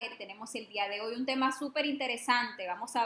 Tenemos el día de hoy un tema súper interesante. Vamos a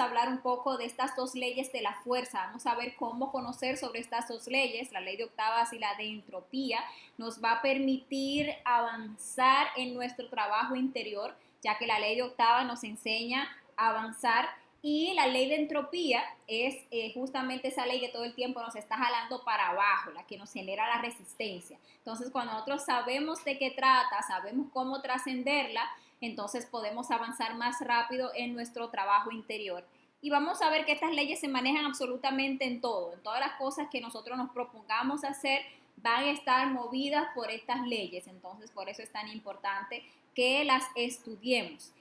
hablar un poco de estas dos leyes de la fuerza. Vamos a ver cómo conocer sobre estas dos leyes, la ley de octavas y la de entropía. Nos va a permitir avanzar en nuestro trabajo interior, ya que la ley de octavas nos enseña a avanzar y la ley de entropía es justamente esa ley que todo el tiempo nos está jalando para abajo, la que nos genera la resistencia. Entonces, cuando nosotros sabemos de qué trata, sabemos cómo trascenderla, entonces podemos avanzar más rápido en nuestro trabajo interior. Y vamos a ver que estas leyes se manejan absolutamente en todo, en todas las cosas que nosotros nos propongamos hacer van a estar movidas por estas leyes. Entonces, por eso es tan importante que las estudiemos.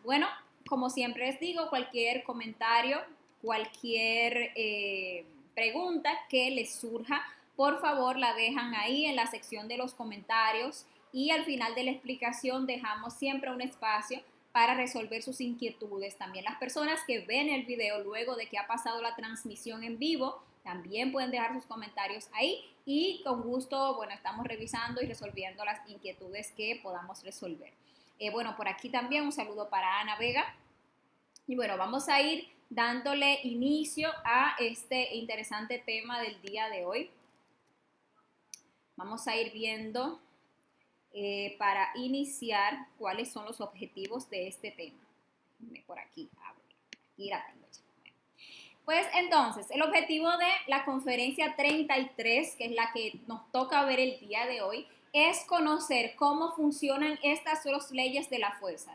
Bueno, como siempre les digo, cualquier comentario, cualquier pregunta que les surja, por favor la dejan ahí en la sección de los comentarios y al final de la explicación dejamos siempre un espacio para resolver sus inquietudes. También las personas que ven el video luego de que ha pasado la transmisión en vivo, también pueden dejar sus comentarios ahí y con gusto, bueno, estamos revisando y resolviendo las inquietudes que podamos resolver. Bueno, por aquí también un saludo para Ana Vega. Y bueno, vamos a ir dándole inicio a este interesante tema del día de hoy. Vamos a ir viendo para iniciar cuáles son los objetivos de este tema. Por aquí, aquí la tengo ya. Pues entonces, el objetivo de la conferencia 33, que es la que nos toca ver el día de hoy, es conocer cómo funcionan estas dos leyes de la fuerza,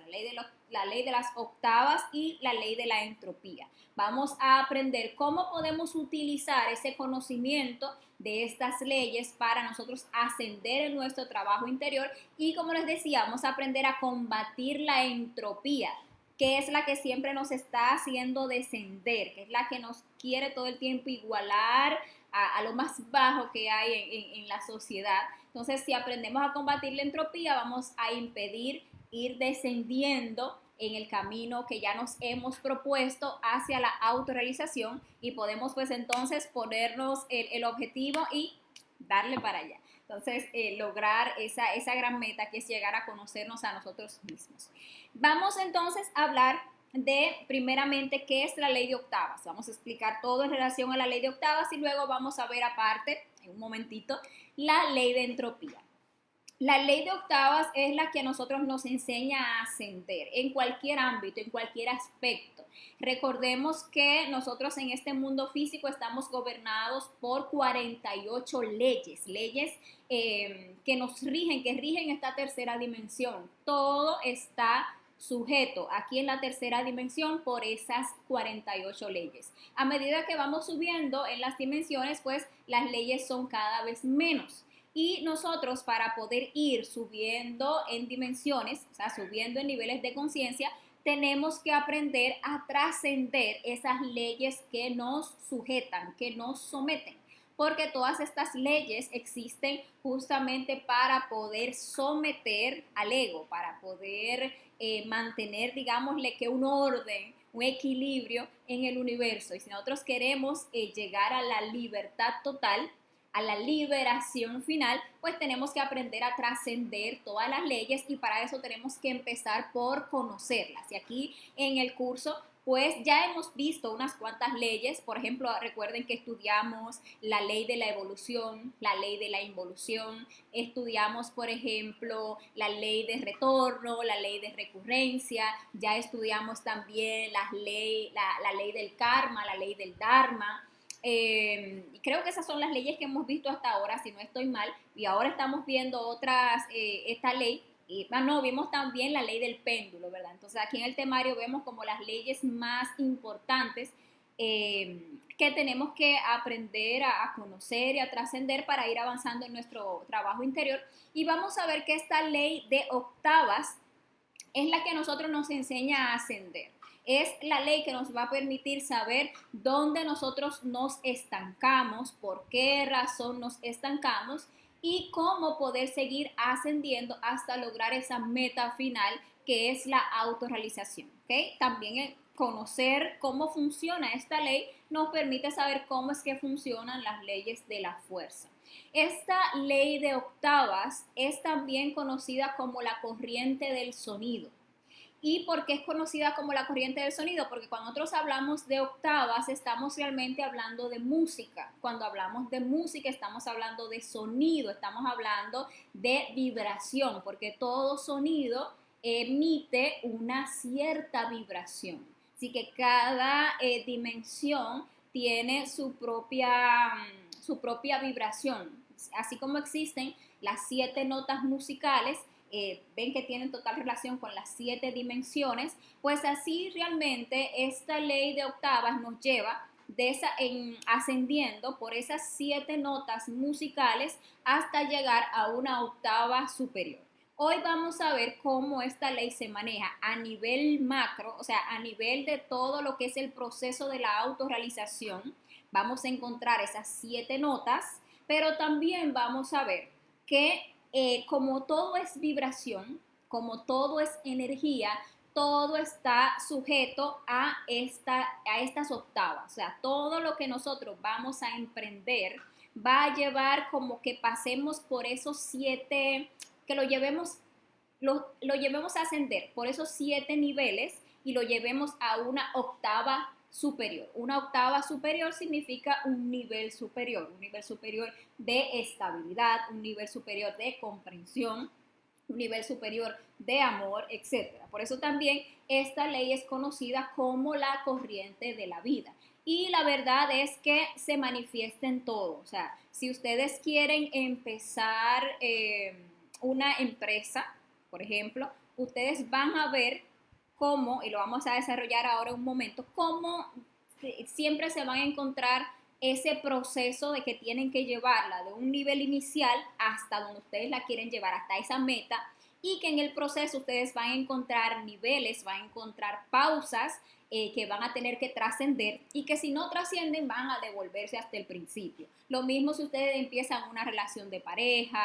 la ley de las octavas y la ley de la entropía. Vamos a aprender cómo podemos utilizar ese conocimiento de estas leyes para nosotros ascender en nuestro trabajo interior y, como les decía, vamos a aprender a combatir la entropía, que es la que siempre nos está haciendo descender, que es la que nos quiere todo el tiempo igualar a lo más bajo que hay en la sociedad. Entonces, si aprendemos a combatir la entropía, vamos a impedir ir descendiendo en el camino que ya nos hemos propuesto hacia la autorrealización y podemos pues entonces ponernos el objetivo y darle para allá. Entonces, lograr esa gran meta que es llegar a conocernos a nosotros mismos. Vamos entonces a hablar de primeramente qué es la ley de octavas. Vamos a explicar todo en relación a la ley de octavas y luego vamos a ver aparte, en un momentito, la ley de entropía. La ley de octavas es la que a nosotros nos enseña a ascender en cualquier ámbito, en cualquier aspecto. Recordemos que nosotros en este mundo físico estamos gobernados por 48 leyes que nos rigen, que rigen esta tercera dimensión. Todo está sujeto aquí en la tercera dimensión por esas 48 leyes. A medida que vamos subiendo en las dimensiones, pues las leyes son cada vez menos. Y nosotros para poder ir subiendo en dimensiones, o sea, subiendo en niveles de conciencia, tenemos que aprender a trascender esas leyes que nos sujetan, que nos someten. Porque todas estas leyes existen justamente para poder someter al ego, para poder mantener, digámosle, que un orden, un equilibrio en el universo. Y si nosotros queremos llegar a la libertad total, a la liberación final, pues tenemos que aprender a trascender todas las leyes y para eso tenemos que empezar por conocerlas. Y aquí en el curso pues ya hemos visto unas cuantas leyes. Por ejemplo, recuerden que estudiamos la ley de la evolución, la ley de la involución, estudiamos, por ejemplo, la ley de retorno, la ley de recurrencia, ya estudiamos también la ley del karma, la ley del dharma. Creo que esas son las leyes que hemos visto hasta ahora, si no estoy mal, y ahora estamos viendo otras, esta ley. Y no, vimos también la ley del péndulo, ¿verdad? Entonces aquí en el temario vemos como las leyes más importantes que tenemos que aprender a conocer y a trascender para ir avanzando en nuestro trabajo interior. Y vamos a ver que esta ley de octavas es la que a nosotros nos enseña a ascender. Es la ley que nos va a permitir saber dónde nosotros nos estancamos, por qué razón nos estancamos y cómo poder seguir ascendiendo hasta lograr esa meta final que es la autorrealización. ¿Okay? También conocer cómo funciona esta ley nos permite saber cómo es que funcionan las leyes de la fuerza. Esta ley de octavas es también conocida como la corriente del sonido. ¿Y por qué es conocida como la corriente del sonido? Porque cuando nosotros hablamos de octavas, estamos realmente hablando de música. Cuando hablamos de música, estamos hablando de sonido, estamos hablando de vibración, porque todo sonido emite una cierta vibración. Así que cada dimensión tiene su propia vibración. Así como existen las 7 notas musicales, ven que tienen total relación con las 7 dimensiones, pues así realmente esta ley de octavas nos lleva ascendiendo por esas 7 notas musicales hasta llegar a una octava superior. Hoy vamos a ver cómo esta ley se maneja a nivel macro, o sea, a nivel de todo lo que es el proceso de la autorrealización. Vamos a encontrar esas 7 notas, pero también vamos a ver que como todo es vibración, como todo es energía, todo está sujeto a estas octavas. O sea, todo lo que nosotros vamos a emprender va a llevar como que pasemos por esos 7, que lo llevemos a ascender por esos 7 niveles y lo llevemos a una octava superior. Una octava superior significa un nivel superior de estabilidad, un nivel superior de comprensión, un nivel superior de amor, etc. Por eso también esta ley es conocida como la corriente de la vida. Y la verdad es que se manifiesta en todo. O sea, si ustedes quieren empezar una empresa, por ejemplo, ustedes van a ver cómo, y lo vamos a desarrollar ahora un momento, cómo siempre se van a encontrar ese proceso de que tienen que llevarla de un nivel inicial hasta donde ustedes la quieren llevar, hasta esa meta, y que en el proceso ustedes van a encontrar niveles, van a encontrar pausas que van a tener que trascender y que si no trascienden van a devolverse hasta el principio. Lo mismo si ustedes empiezan una relación de pareja,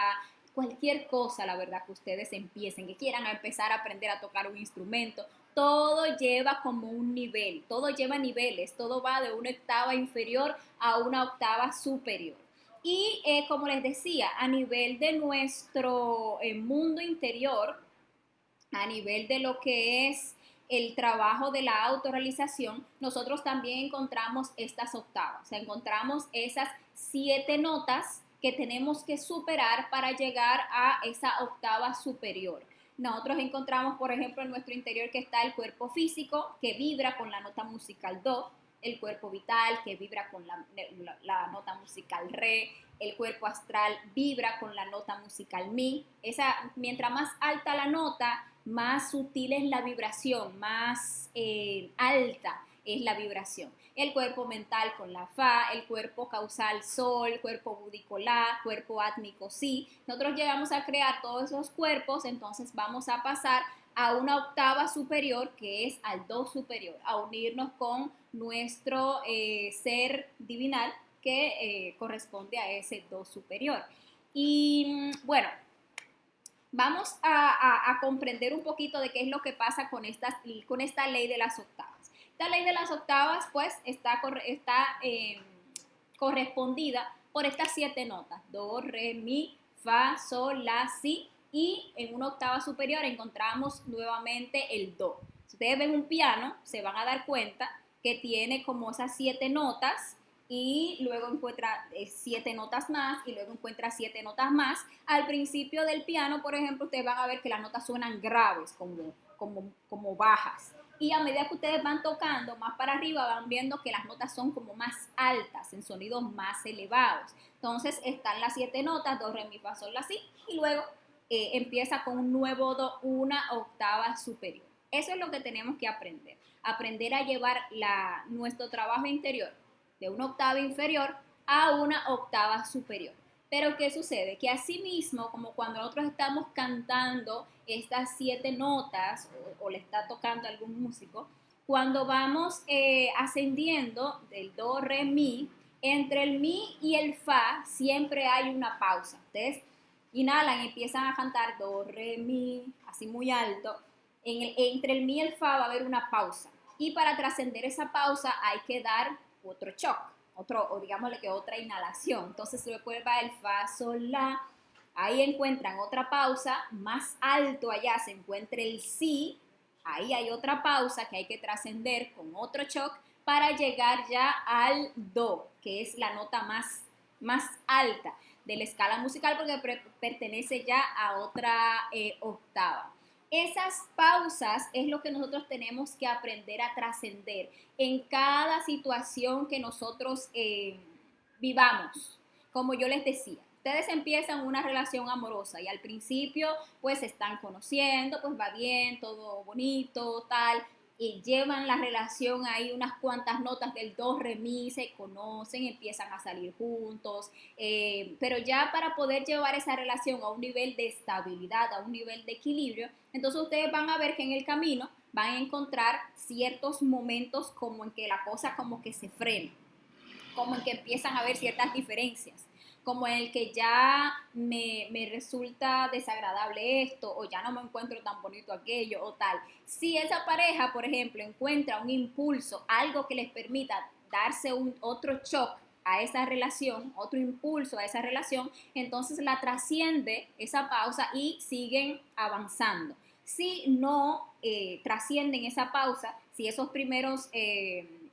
cualquier cosa, la verdad, que ustedes empiecen, que quieran empezar a aprender a tocar un instrumento, todo lleva como un nivel, todo lleva niveles, todo va de una octava inferior a una octava superior. Y como les decía, a nivel de nuestro mundo interior, a nivel de lo que es el trabajo de la autorrealización, nosotros también encontramos estas octavas, o sea, encontramos esas 7 notas que tenemos que superar para llegar a esa octava superior. Nosotros encontramos, por ejemplo, en nuestro interior que está el cuerpo físico, que vibra con la nota musical do, el cuerpo vital, que vibra con la nota musical re, el cuerpo astral vibra con la nota musical mi. Mientras más alta la nota, más sutil es la vibración, más alta es la vibración. El cuerpo mental con la fa, el cuerpo causal sol, el cuerpo búdico la, cuerpo átmico si. Nosotros llegamos a crear todos esos cuerpos, entonces vamos a pasar a una octava superior, que es al do superior, a unirnos con nuestro ser divinal que corresponde a ese do superior. Y bueno, vamos a comprender un poquito de qué es lo que pasa con esta ley de las octavas. Esta ley de las octavas pues está correspondida por estas 7 notas: do, re, mi, fa, sol, la, si, y en una octava superior encontramos nuevamente el do. Si ustedes ven un piano, se van a dar cuenta que tiene como esas 7 notas y luego encuentra 7 notas más y luego encuentra 7 notas más. Al principio del piano, por ejemplo, ustedes van a ver que las notas suenan graves, como bajas. Y a medida que ustedes van tocando más para arriba, van viendo que las notas son como más altas, en sonidos más elevados. Entonces están las 7 notas, do, re, mi, fa, sol, la, si, y luego empieza con un nuevo do, una octava superior. Eso es lo que tenemos que aprender. Aprender a llevar nuestro trabajo interior de una octava inferior a una octava superior. Pero ¿qué sucede? Que así mismo, como cuando nosotros estamos cantando estas 7 notas o le está tocando a algún músico, cuando vamos ascendiendo del do, re, mi, entre el mi y el fa siempre hay una pausa. Ustedes inhalan y empiezan a cantar do, re, mi, así muy alto. Entre el mi y el fa va a haber una pausa. Y para trascender esa pausa hay que dar otro shock. o digámosle que otra inhalación. Entonces después va el fa, sol, la. Ahí encuentran otra pausa, más alto allá se encuentra el si, ahí hay otra pausa que hay que trascender con otro choc para llegar ya al do, que es la nota más alta de la escala musical porque pertenece ya a otra octava. Esas pausas es lo que nosotros tenemos que aprender a trascender en cada situación que nosotros vivamos. Como yo les decía, ustedes empiezan una relación amorosa y al principio pues se están conociendo, pues va bien, todo bonito, tal, y llevan la relación ahí unas cuantas notas del do, re, mi, se conocen, empiezan a salir juntos, pero ya para poder llevar esa relación a un nivel de estabilidad, a un nivel de equilibrio, entonces ustedes van a ver que en el camino van a encontrar ciertos momentos como en que la cosa como que se frena, como en que empiezan a haber ciertas diferencias, como en el que ya me resulta desagradable esto, o ya no me encuentro tan bonito aquello, o tal. Si esa pareja, por ejemplo, encuentra un impulso, algo que les permita darse otro shock a esa relación, otro impulso a esa relación, entonces la trasciende esa pausa y siguen avanzando. Si no trascienden esa pausa, si esos primeros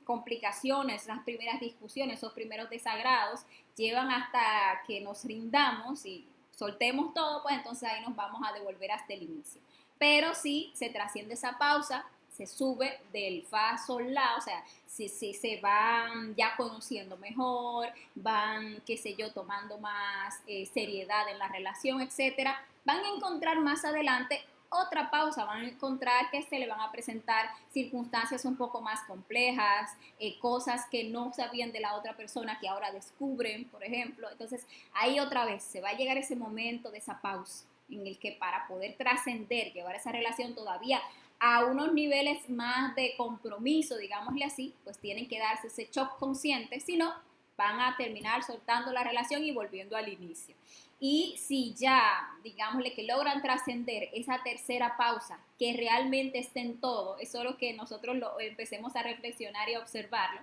complicaciones, las primeras discusiones, esos primeros desagrados llevan hasta que nos rindamos y soltemos todo, pues entonces ahí nos vamos a devolver hasta el inicio. Pero si se trasciende esa pausa, se sube del fa, sol, la, o sea, si se van ya conociendo mejor, van, qué sé yo, tomando más seriedad en la relación, etcétera, van a encontrar más adelante otra pausa, van a encontrar que se le van a presentar circunstancias un poco más complejas, cosas que no sabían de la otra persona que ahora descubren, por ejemplo. Entonces, ahí otra vez se va a llegar ese momento de esa pausa en el que para poder trascender, llevar esa relación todavía a unos niveles más de compromiso, digámosle así, pues tienen que darse ese shock consciente, si no, van a terminar soltando la relación y volviendo al inicio. Y si ya, digámosle que logran trascender esa tercera pausa, que realmente esté en todo, es solo que nosotros lo empecemos a reflexionar y a observarlo,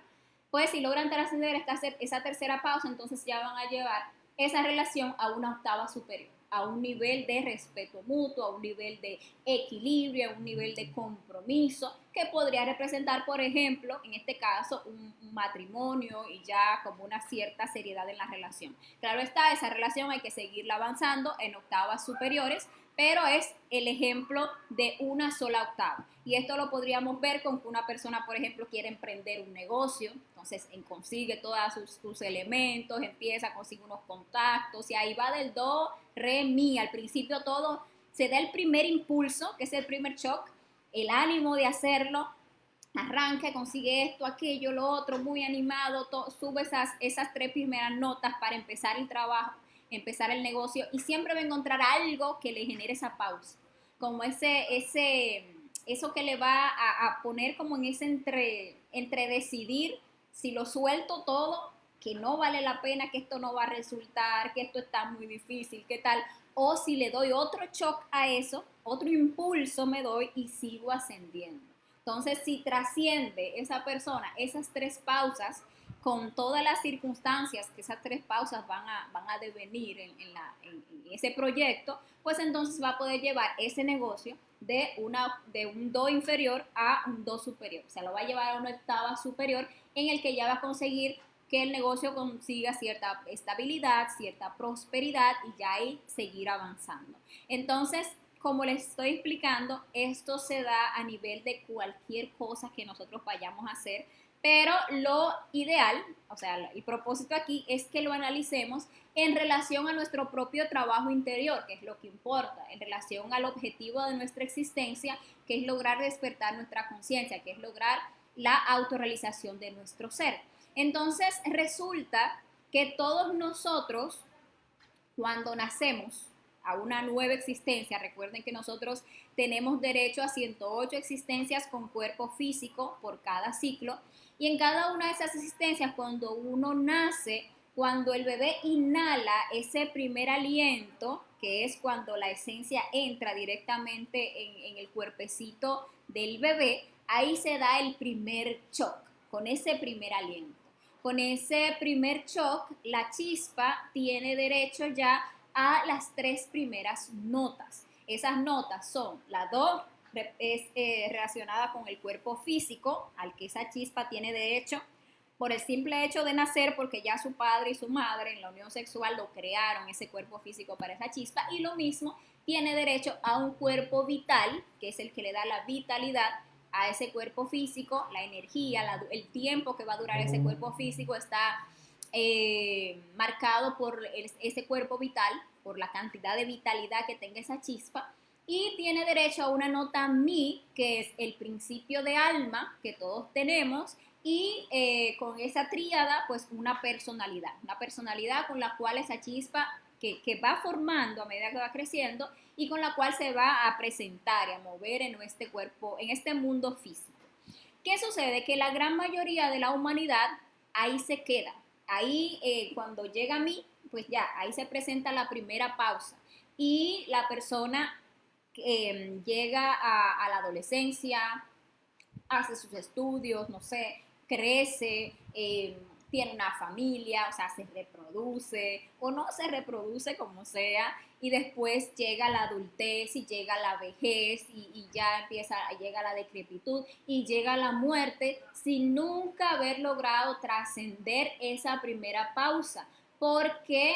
pues si logran trascender esa tercera pausa, entonces ya van a llevar esa relación a una octava superior, a un nivel de respeto mutuo, a un nivel de equilibrio, a un nivel de compromiso, que podría representar, por ejemplo, en este caso, un matrimonio y ya como una cierta seriedad en la relación. Claro está, esa relación hay que seguirla avanzando en octavas superiores, pero es el ejemplo de una sola octava. Y esto lo podríamos ver con que una persona, por ejemplo, quiere emprender un negocio, entonces consigue todos sus elementos, empieza, consigue unos contactos, y ahí va del do, re, mi. Al principio todo se da el primer impulso, que es el primer shock, el ánimo de hacerlo, arranca, consigue esto, aquello, lo otro, muy animado, sube esas tres primeras notas para empezar el trabajo, empezar el negocio, y siempre va a encontrar algo que le genere esa pausa, como eso que le va a poner como en ese entre decidir si lo suelto todo, que no vale la pena, que esto no va a resultar, que esto está muy difícil, qué tal, o si le doy otro shock a eso, otro impulso me doy y sigo ascendiendo. Entonces, si trasciende esa persona esas tres pausas, con todas las circunstancias que esas tres pausas van a devenir en ese proyecto, pues entonces va a poder llevar ese negocio de un do inferior a un do superior. O sea, lo va a llevar a una octava superior en el que ya va a conseguir que el negocio consiga cierta estabilidad, cierta prosperidad y ya ahí seguir avanzando. Entonces, como les estoy explicando, esto se da a nivel de cualquier cosa que nosotros vayamos a hacer, pero lo ideal, o sea, el propósito aquí es que lo analicemos en relación a nuestro propio trabajo interior, que es lo que importa, en relación al objetivo de nuestra existencia, que es lograr despertar nuestra conciencia, que es lograr la autorrealización de nuestro ser. Entonces, resulta que todos nosotros, cuando nacemos a una nueva existencia, recuerden que nosotros tenemos derecho a 108 existencias con cuerpo físico por cada ciclo, y en cada una de esas existencias, cuando uno nace, cuando el bebé inhala ese primer aliento, que es cuando la esencia entra directamente en el cuerpecito del bebé, ahí se da el primer shock, con ese primer aliento. con ese primer shock, la chispa tiene derecho ya a las 3 primeras notas. Esas notas son la do, es relacionada con el cuerpo físico, al que esa chispa tiene derecho por el simple hecho de nacer, porque ya su padre y su madre en la unión sexual lo crearon, ese cuerpo físico para esa chispa, y lo mismo tiene derecho a un cuerpo vital, que es el que le da la vitalidad a ese cuerpo físico, la energía, el tiempo que va a durar ese cuerpo físico está marcado por ese cuerpo vital, por la cantidad de vitalidad que tenga esa chispa, y tiene derecho a una nota mi, que es el principio de alma que todos tenemos, y con esa tríada, pues una personalidad con la cual esa chispa que va formando a medida que va creciendo y con la cual se va a presentar y a mover en este cuerpo, en este mundo físico. ¿Qué sucede? Que la gran mayoría de la humanidad ahí se queda. Ahí cuando llega a mí, pues ya, ahí se presenta la primera pausa. Y la persona llega a la adolescencia, hace sus estudios, no sé, crece, tiene una familia, o sea, se reproduce o no se reproduce como sea, y después llega la adultez y llega la vejez y ya llega la decrepitud y llega la muerte sin nunca haber logrado trascender esa primera pausa, porque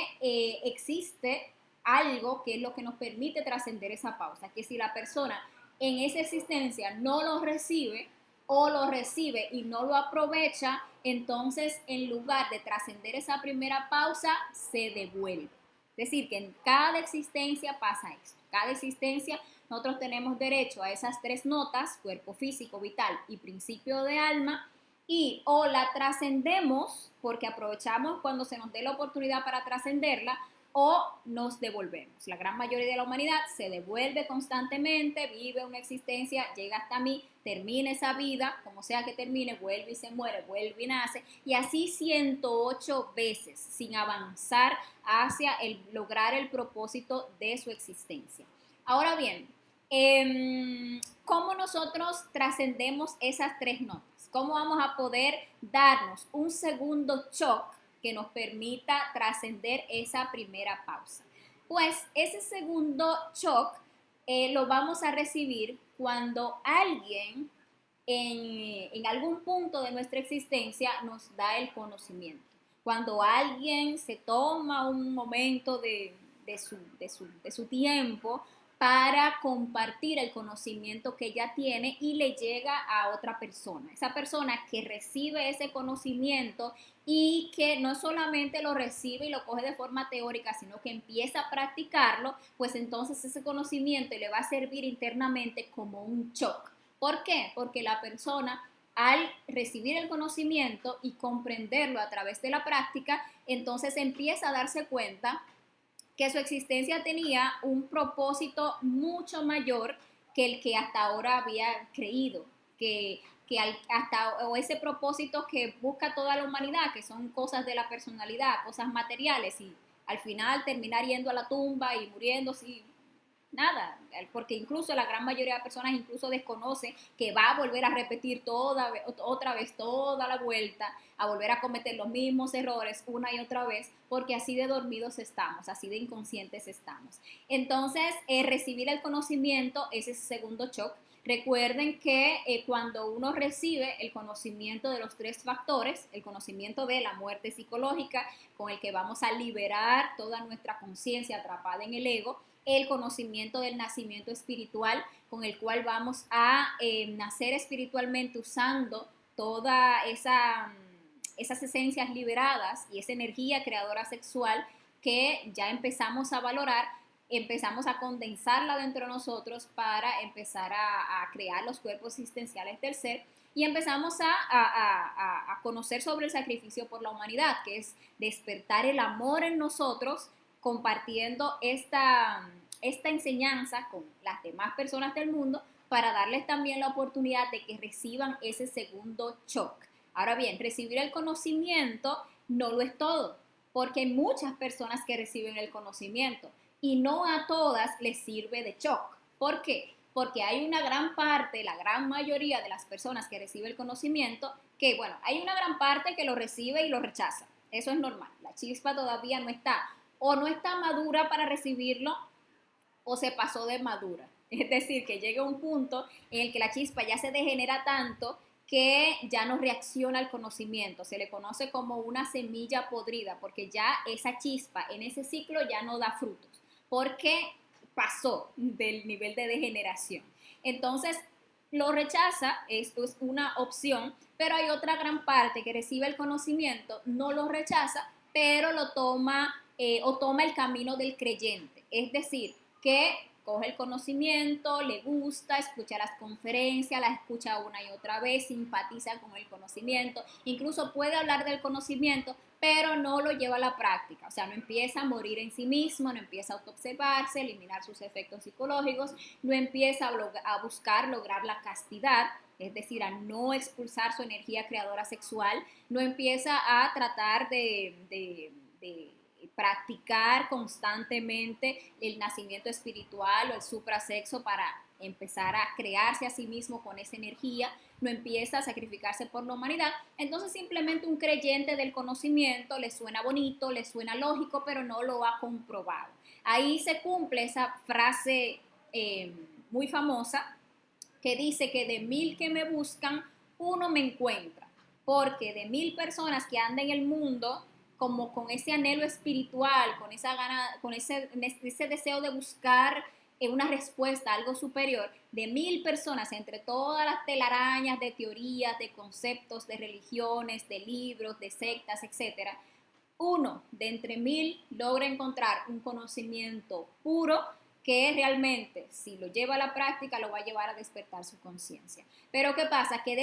existe algo que es lo que nos permite trascender esa pausa, que si la persona en esa existencia no lo recibe, o lo recibe y no lo aprovecha, entonces en lugar de trascender esa primera pausa, se devuelve. Es decir, que en cada existencia pasa esto. Cada existencia nosotros tenemos derecho a esas 3 notas, cuerpo físico, vital y principio de alma, y o la trascendemos porque aprovechamos cuando se nos dé la oportunidad para trascenderla, o nos devolvemos. La gran mayoría de la humanidad se devuelve constantemente, vive una existencia, llega hasta mí, termina esa vida, como sea que termine, vuelve y se muere, vuelve y nace, y así 108 veces, sin avanzar hacia lograr el propósito de su existencia. Ahora bien, ¿cómo nosotros trascendemos esas 3 notas? ¿Cómo vamos a poder darnos un segundo shock que nos permita trascender esa primera pausa? Pues ese segundo shock lo vamos a recibir cuando alguien en algún punto de nuestra existencia nos da el conocimiento. Cuando alguien se toma un momento de su tiempo para compartir el conocimiento que ella tiene y le llega a otra persona. Esa persona que recibe ese conocimiento y que no solamente lo recibe y lo coge de forma teórica, sino que empieza a practicarlo, pues entonces ese conocimiento le va a servir internamente como un shock. ¿Por qué? Porque la persona, al recibir el conocimiento y comprenderlo a través de la práctica, entonces empieza a darse cuenta que su existencia tenía un propósito mucho mayor que el que hasta ahora había creído, o ese propósito que busca toda la humanidad, que son cosas de la personalidad, cosas materiales, y al final terminar yendo a la tumba y muriéndose, nada, porque incluso la gran mayoría de personas incluso desconoce que va a volver a repetir otra vez toda la vuelta, a volver a cometer los mismos errores una y otra vez, porque así de dormidos estamos, así de inconscientes estamos. Entonces, recibir el conocimiento es ese segundo shock. Recuerden que cuando uno recibe el conocimiento de los 3 factores, el conocimiento de la muerte psicológica, con el que vamos a liberar toda nuestra conciencia atrapada en el ego, el conocimiento del nacimiento espiritual, con el cual vamos a nacer espiritualmente usando todas esas esencias liberadas y esa energía creadora sexual que ya empezamos a valorar, empezamos a condensarla dentro de nosotros para empezar a crear los cuerpos existenciales del ser, y empezamos a conocer sobre el sacrificio por la humanidad, que es despertar el amor en nosotros, compartiendo esta enseñanza con las demás personas del mundo, para darles también la oportunidad de que reciban ese segundo shock. Ahora bien, recibir el conocimiento no lo es todo, porque hay muchas personas que reciben el conocimiento y no a todas les sirve de shock. ¿Por qué? porque hay una gran parte, la gran mayoría de las personas que reciben el conocimiento, que bueno, hay una gran parte que lo recibe y lo rechaza. Eso es normal. La chispa todavía no está, o no está madura para recibirlo, o se pasó de madura. Es decir, que llega un punto en el que la chispa ya se degenera tanto que ya no reacciona al conocimiento. Se le conoce como una semilla podrida, porque ya esa chispa en ese ciclo ya no da frutos, porque pasó del nivel de degeneración. Entonces, lo rechaza, esto es una opción, pero hay otra gran parte que recibe el conocimiento, no lo rechaza, pero lo toma o toma el camino del creyente. Es decir, que coge el conocimiento, le gusta, escucha las conferencias, las escucha una y otra vez, simpatiza con el conocimiento, incluso puede hablar del conocimiento, pero no lo lleva a la práctica, o sea, no empieza a morir en sí mismo, no empieza a autoobservarse, eliminar sus efectos psicológicos, no empieza a buscar lograr la castidad, es decir, a no expulsar su energía creadora sexual, no empieza a tratar de practicar constantemente el nacimiento espiritual o el suprasexo para empezar a crearse a sí mismo con esa energía, no empieza a sacrificarse por la humanidad. Entonces simplemente un creyente del conocimiento le suena bonito, le suena lógico, pero no lo ha comprobado. Ahí se cumple esa frase muy famosa que dice que de 1000 que me buscan, uno me encuentra, porque de 1000 personas que andan en el mundo como con ese anhelo espiritual, con esa gana, con ese deseo de buscar una respuesta, algo superior, de 1000 personas, entre todas las telarañas de teorías, de conceptos, de religiones, de libros, de sectas, etcétera, uno de entre 1000 logra encontrar un conocimiento puro que realmente, si lo lleva a la práctica, lo va a llevar a despertar su conciencia. Pero ¿qué pasa? Que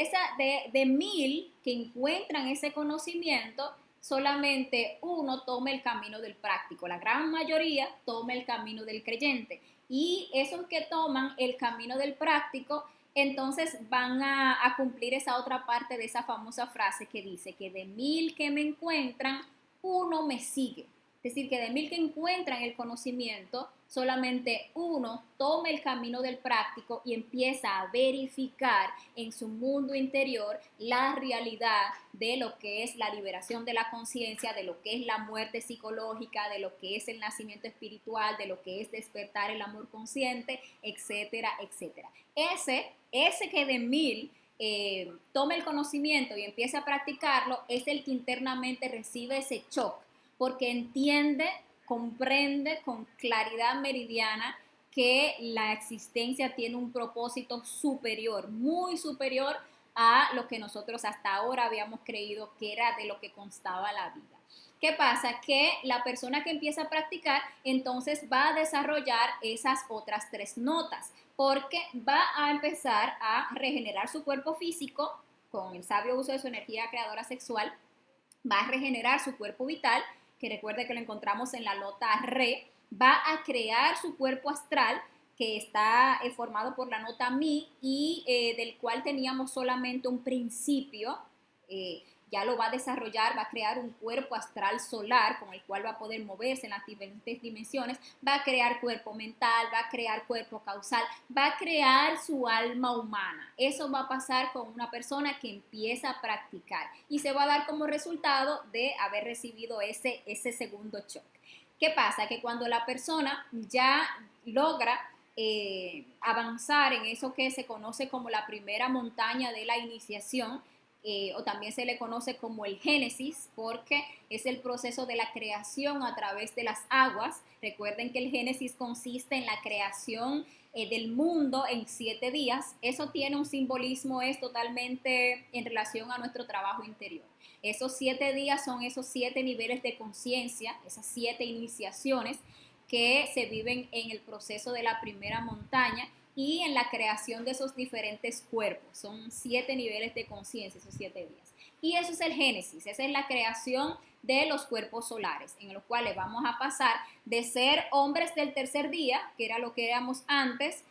de 1000 que encuentran ese conocimiento, solamente uno toma el camino del práctico, la gran mayoría toma el camino del creyente. Y esos que toman el camino del práctico, entonces van a cumplir esa otra parte de esa famosa frase que dice que de 1000 que me encuentran, uno me sigue. Es decir, que de 1000 que encuentran el conocimiento, solamente uno toma el camino del práctico y empieza a verificar en su mundo interior la realidad de lo que es la liberación de la conciencia, de lo que es la muerte psicológica, de lo que es el nacimiento espiritual, de lo que es despertar el amor consciente, etcétera, etcétera. Ese que de 1000 tome el conocimiento y empiece a practicarlo es el que internamente recibe ese shock, porque entiende, comprende con claridad meridiana que la existencia tiene un propósito superior, muy superior a lo que nosotros hasta ahora habíamos creído que era de lo que constaba la vida. ¿Qué pasa? Que la persona que empieza a practicar entonces va a desarrollar esas otras 3 notas, porque va a empezar a regenerar su cuerpo físico con el sabio uso de su energía creadora sexual, va a regenerar su cuerpo vital, que recuerde que lo encontramos en la nota re, va a crear su cuerpo astral, que está formado por la nota mi y del cual teníamos solamente un principio, ya lo va a desarrollar, va a crear un cuerpo astral solar con el cual va a poder moverse en las diferentes dimensiones, va a crear cuerpo mental, va a crear cuerpo causal, va a crear su alma humana. Eso va a pasar con una persona que empieza a practicar y se va a dar como resultado de haber recibido ese segundo shock. ¿Qué pasa? Que cuando la persona ya logra avanzar en eso que se conoce como la primera montaña de la iniciación, o también se le conoce como el Génesis, porque es el proceso de la creación a través de las aguas. Recuerden que el Génesis consiste en la creación del mundo en 7 días. Eso tiene un simbolismo, es totalmente en relación a nuestro trabajo interior. Esos 7 días son esos 7 niveles de conciencia, esas 7 iniciaciones que se viven en el proceso de la primera montaña y en la creación de esos diferentes cuerpos. Son 7 niveles de conciencia, esos 7 días. Y eso es el Génesis, esa es la creación de los cuerpos solares, en los cuales vamos a pasar de ser hombres del tercer día, que era lo que éramos antes,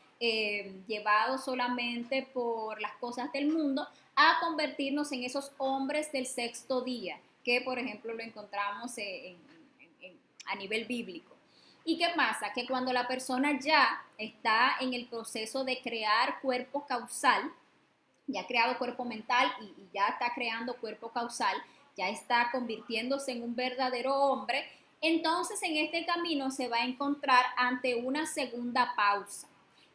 llevados solamente por las cosas del mundo, a convertirnos en esos hombres del sexto día, que por ejemplo lo encontramos a nivel bíblico. ¿Y qué pasa? Que cuando la persona ya está en el proceso de crear cuerpo causal, ya ha creado cuerpo mental y ya está creando cuerpo causal, ya está convirtiéndose en un verdadero hombre, entonces en este camino se va a encontrar ante una segunda pausa.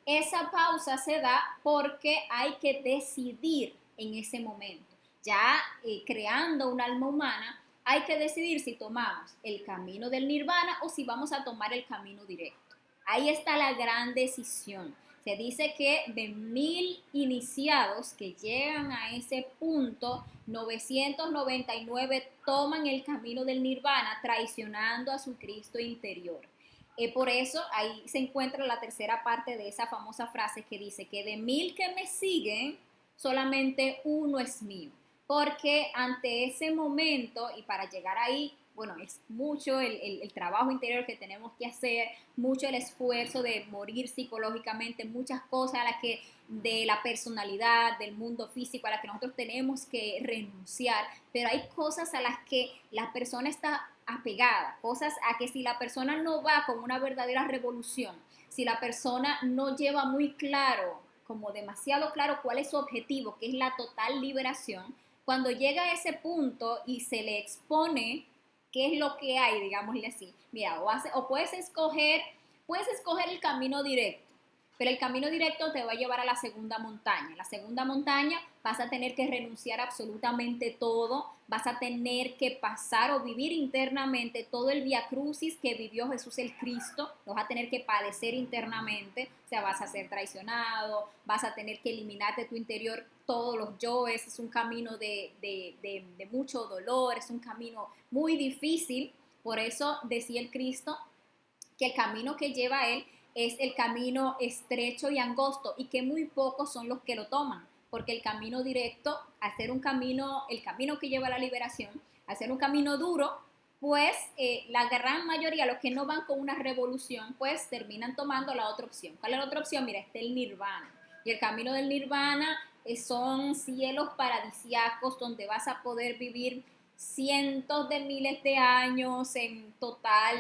Esa pausa se da porque hay que decidir en ese momento. Ya creando un alma humana, hay que decidir si tomamos el camino del nirvana o si vamos a tomar el camino directo. Ahí está la gran decisión. Se dice que de 1000 iniciados que llegan a ese punto, 999 toman el camino del nirvana traicionando a su Cristo interior. Por eso ahí se encuentra la tercera parte de esa famosa frase que dice que de 1000 que me siguen, solamente uno es mío. Porque ante ese momento y para llegar ahí, bueno, es mucho el trabajo interior que tenemos que hacer, mucho el esfuerzo de morir psicológicamente, muchas cosas a las que de la personalidad, del mundo físico a las que nosotros tenemos que renunciar, pero hay cosas a las que la persona está apegada, cosas a que si la persona no va con una verdadera revolución, si la persona no lleva muy claro, como demasiado claro cuál es su objetivo, que es la total liberación, cuando llega a ese punto y se le expone qué es lo que hay, digámosle así, mira, o puedes escoger el camino directo, pero el camino directo te va a llevar a la segunda montaña. La segunda montaña vas a tener que renunciar absolutamente todo, vas a tener que pasar o vivir internamente todo el vía crucis que vivió Jesús el Cristo, lo vas a tener que padecer internamente, o sea, vas a ser traicionado, vas a tener que eliminar de tu interior todos los yoes, es un camino de mucho dolor, es un camino muy difícil, por eso decía el Cristo que el camino que lleva a él es el camino estrecho y angosto y que muy pocos son los que lo toman, porque el camino directo, hacer un camino, el camino que lleva a la liberación, hacer un camino duro, pues la gran mayoría, los que no van con una revolución, pues terminan tomando la otra opción. ¿Cuál es la otra opción? Mira, está el nirvana. Y el camino del nirvana son cielos paradisíacos donde vas a poder vivir cientos de miles de años en total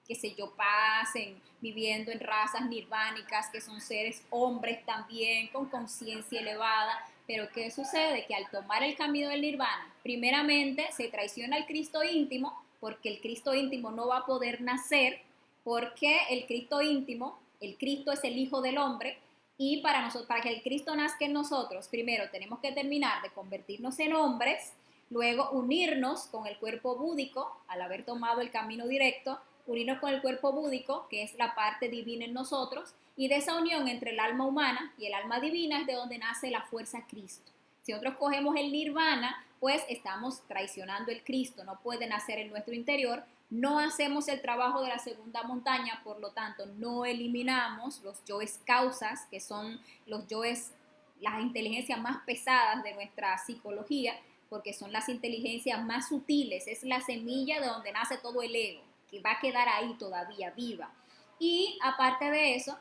qué sé yo, paz, viviendo en razas nirvánicas, que son seres hombres también, con conciencia elevada. Pero ¿qué sucede? Que al tomar el camino del nirvana, primeramente se traiciona al Cristo íntimo, porque el Cristo íntimo no va a poder nacer, porque el Cristo íntimo, el Cristo es el Hijo del Hombre, y para nosotros, para que el Cristo nazca en nosotros, primero tenemos que terminar de convertirnos en hombres, luego unirnos con el cuerpo búdico, al haber tomado el camino directo, unirnos con el cuerpo búdico, que es la parte divina en nosotros, y de esa unión entre el alma humana y el alma divina es de donde nace la fuerza Cristo. Si nosotros cogemos el nirvana, pues estamos traicionando el Cristo, no puede nacer en nuestro interior, no hacemos el trabajo de la segunda montaña, por lo tanto no eliminamos los yoes causas, que son los yoes, las inteligencias más pesadas de nuestra psicología, porque son las inteligencias más sutiles, es la semilla de donde nace todo el ego, que va a quedar ahí todavía viva. Y aparte de eso,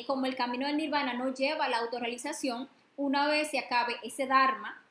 como el camino del nirvana no lleva a la autorrealización, una vez se acabe ese dharma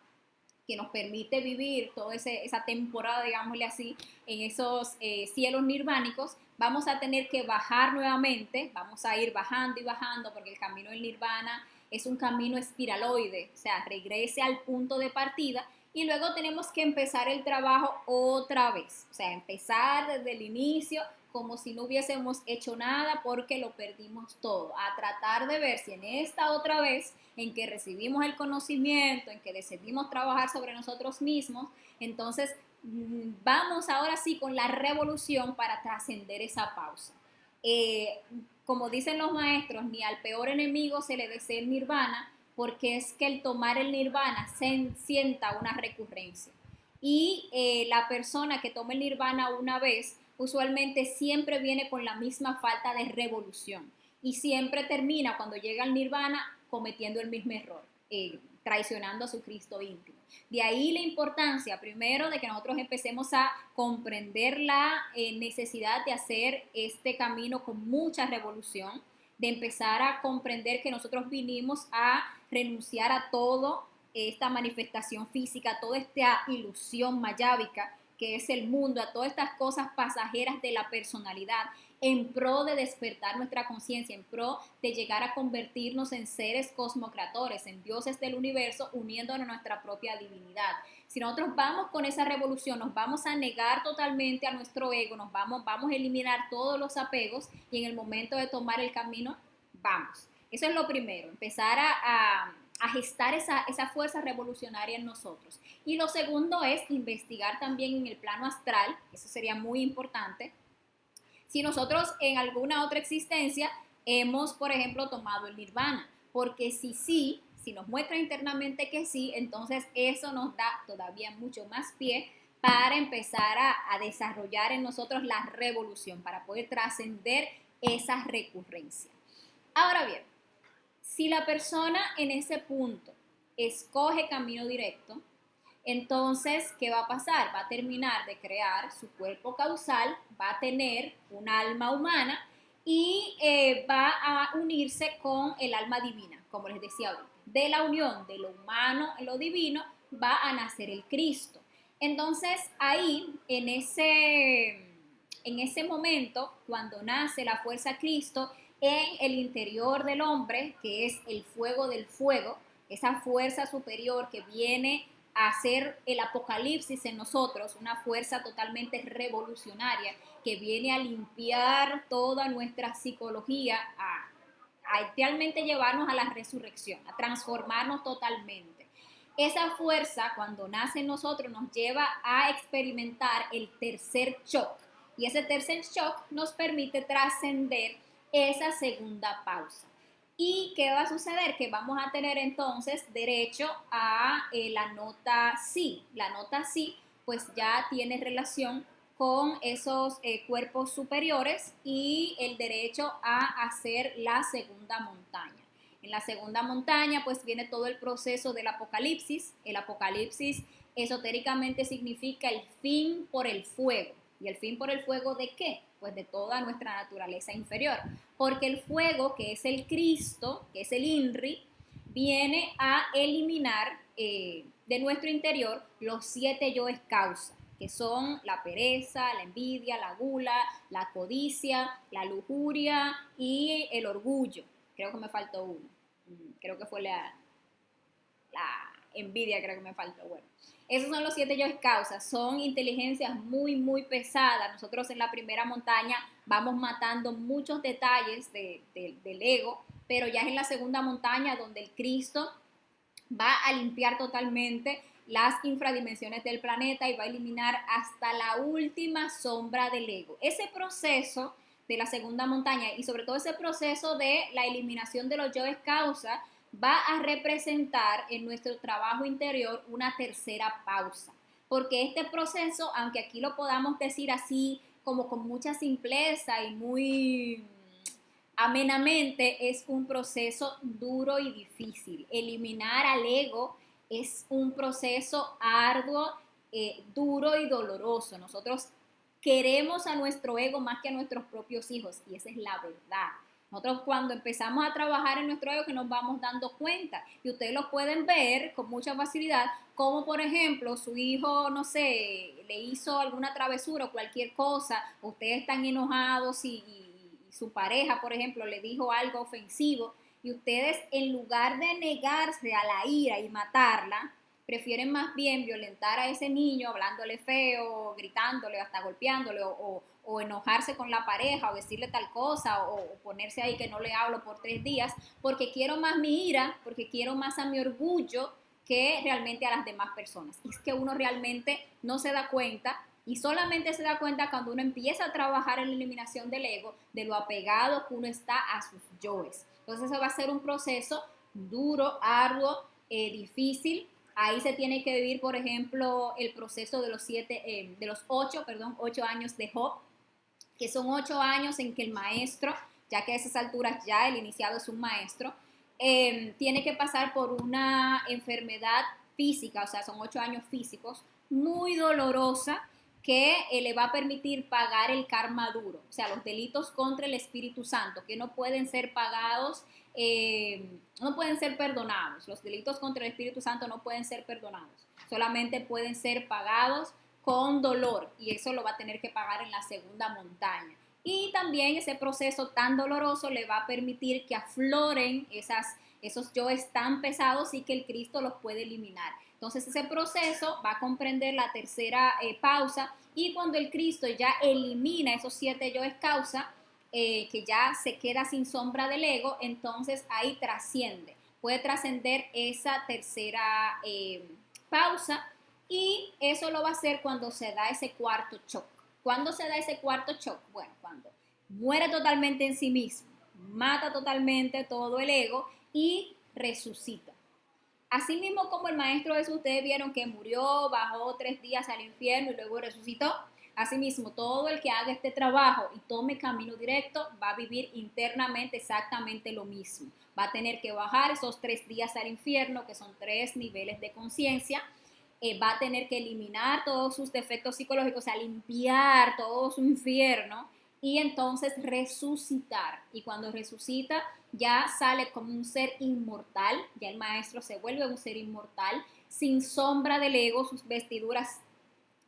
que nos permite vivir toda esa temporada, digámosle así, en esos cielos nirvánicos, vamos a tener que bajar nuevamente, vamos a ir bajando y bajando, porque el camino del nirvana es un camino espiraloide, o sea, regrese al punto de partida y luego tenemos que empezar el trabajo otra vez, o sea, empezar desde el inicio como si no hubiésemos hecho nada porque lo perdimos todo, a tratar de ver si en esta otra vez en que recibimos el conocimiento, en que decidimos trabajar sobre nosotros mismos, entonces vamos ahora sí con la revolución para trascender esa pausa. Como dicen los maestros, ni al peor enemigo se le desea el nirvana, porque es que el tomar el nirvana se sienta una recurrencia. Y la persona que toma el nirvana una vez, usualmente siempre viene con la misma falta de revolución. Y siempre termina, cuando llega al nirvana, cometiendo el mismo error, traicionando a su Cristo íntimo. De ahí la importancia, primero, de que nosotros empecemos a comprender la necesidad de hacer este camino con mucha revolución, de empezar a comprender que nosotros vinimos a renunciar a todo esta manifestación física, toda esta ilusión mayábica que es el mundo, a todas estas cosas pasajeras de la personalidad, en pro de despertar nuestra conciencia, en pro de llegar a convertirnos en seres cosmocreadores, en dioses del universo, uniéndonos a nuestra propia divinidad. Si nosotros vamos con esa revolución, nos vamos a negar totalmente a nuestro ego, vamos a eliminar todos los apegos y en el momento de tomar el camino, vamos. Eso es lo primero, empezar a gestar esa fuerza revolucionaria en nosotros. Y lo segundo es investigar también en el plano astral, eso sería muy importante, si nosotros en alguna otra existencia hemos, por ejemplo, tomado el nirvana, porque si nos muestra internamente que sí, entonces eso nos da todavía mucho más pie para empezar a desarrollar en nosotros la revolución, para poder trascender esa recurrencia. Ahora bien, si la persona en ese punto escoge camino directo, entonces, ¿qué va a pasar? Va a terminar de crear su cuerpo causal, va a tener un alma humana y va a unirse con el alma divina, como les decía ahorita. De la unión de lo humano en lo divino va a nacer el Cristo. Entonces, ahí, en ese momento, cuando nace la fuerza Cristo, en el interior del hombre, que es el fuego del fuego, esa fuerza superior que viene a hacer el apocalipsis en nosotros, una fuerza totalmente revolucionaria que viene a limpiar toda nuestra psicología, a realmente llevarnos a la resurrección, a transformarnos totalmente. Esa fuerza, cuando nace en nosotros, nos lleva a experimentar el tercer shock. Y ese tercer shock nos permite trascender esa segunda pausa. ¿Y qué va a suceder? Que vamos a tener entonces derecho a la nota sí. La nota sí pues ya tiene relación con esos cuerpos superiores y el derecho a hacer la segunda montaña. En la segunda montaña pues viene todo el proceso del apocalipsis. El apocalipsis esotéricamente significa el fin por el fuego. ¿Y el fin por el fuego de qué? Pues de toda nuestra naturaleza inferior. Porque el fuego, que es el Cristo, que es el INRI, viene a eliminar de nuestro interior los 7 yoes causa, que son la pereza, la envidia, la gula, la codicia, la lujuria y el orgullo. Creo que me faltó uno. Creo que fue la envidia, creo que me faltó. Bueno, esos son los 7 yoes causas, son inteligencias muy, muy pesadas. Nosotros en la primera montaña vamos matando muchos detalles del ego, pero ya es en la segunda montaña donde el Cristo va a limpiar totalmente las infradimensiones del planeta y va a eliminar hasta la última sombra del ego. Ese proceso de la segunda montaña y sobre todo ese proceso de la eliminación de los yoes causa va a representar en nuestro trabajo interior una tercera pausa. Porque este proceso, aunque aquí lo podamos decir así como con mucha simpleza y muy amenamente, es un proceso duro y difícil. Eliminar al ego es un proceso arduo, duro y doloroso. Nosotros queremos a nuestro ego más que a nuestros propios hijos y esa es la verdad. Nosotros cuando empezamos a trabajar en nuestro ego que nos vamos dando cuenta y ustedes lo pueden ver con mucha facilidad, como por ejemplo su hijo, no sé, le hizo alguna travesura o cualquier cosa, ustedes están enojados y su pareja, por ejemplo, le dijo algo ofensivo y ustedes en lugar de negarse a la ira y matarla, prefieren más bien violentar a ese niño hablándole feo, gritándole, hasta golpeándole o enojarse con la pareja o decirle tal cosa o ponerse ahí que no le hablo por 3 días porque quiero más mi ira, porque quiero más a mi orgullo que realmente a las demás personas. Y es que uno realmente no se da cuenta y solamente se da cuenta cuando uno empieza a trabajar en la eliminación del ego, de lo apegado que uno está a sus yoes. Entonces eso va a ser un proceso duro, arduo, difícil. Ahí se tiene que vivir, por ejemplo, el proceso de los 8 años de Job, que son 8 años en que el maestro, ya que a esas alturas ya el iniciado es un maestro, tiene que pasar por una enfermedad física, o sea, son 8 años físicos, muy dolorosa, que le va a permitir pagar el karma duro, o sea, los delitos contra el Espíritu Santo, que no pueden ser pagados, no pueden ser perdonados. Los delitos contra el Espíritu Santo no pueden ser perdonados, solamente pueden ser pagados con dolor, y eso lo va a tener que pagar en la segunda montaña. Y también ese proceso tan doloroso le va a permitir que afloren esos yoes tan pesados y que el Cristo los puede eliminar. Entonces ese proceso va a comprender la tercera pausa, y cuando el Cristo ya elimina esos 7 yoes causa, que ya se queda sin sombra del ego, entonces ahí trasciende, puede trascender esa tercera pausa, y eso lo va a hacer cuando se da ese cuarto shock. ¿Cuándo se da ese cuarto shock? Bueno, cuando muere totalmente en sí mismo, mata totalmente todo el ego y resucita. Así mismo como el Maestro Jesús, ustedes vieron que murió, bajó 3 días al infierno y luego resucitó. Asimismo, todo el que haga este trabajo y tome camino directo va a vivir internamente exactamente lo mismo. Va a tener que bajar esos 3 días al infierno, que son 3 niveles de conciencia. Va a tener que eliminar todos sus defectos psicológicos, o sea, limpiar todo su infierno, y entonces resucitar. Y cuando resucita, ya sale como un ser inmortal, ya el maestro se vuelve un ser inmortal, sin sombra del ego, sus vestiduras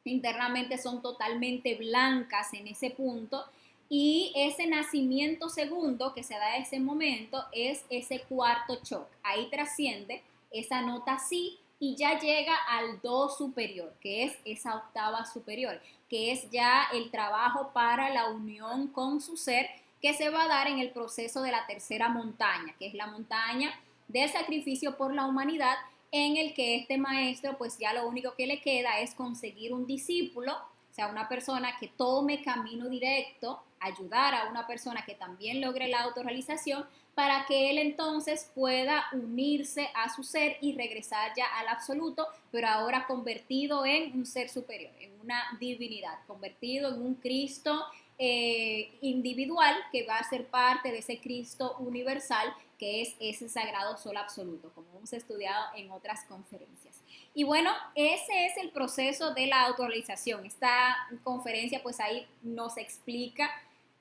internamente son totalmente blancas en ese punto, y ese nacimiento segundo que se da en ese momento es ese cuarto shock. Ahí trasciende esa nota si y ya llega al do superior, que es esa octava superior, que es ya el trabajo para la unión con su ser, que se va a dar en el proceso de la tercera montaña, que es la montaña del sacrificio por la humanidad, en el que este maestro pues ya lo único que le queda es conseguir un discípulo, o sea, una persona que tome camino directo, ayudar a una persona que también logre la autorrealización, para que él entonces pueda unirse a su ser y regresar ya al absoluto, pero ahora convertido en un ser superior, en una divinidad, convertido en un Cristo individual, que va a ser parte de ese Cristo universal, que es ese sagrado sol absoluto, como hemos estudiado en otras conferencias. Y bueno, ese es el proceso de la autorrealización. Esta conferencia pues ahí nos explica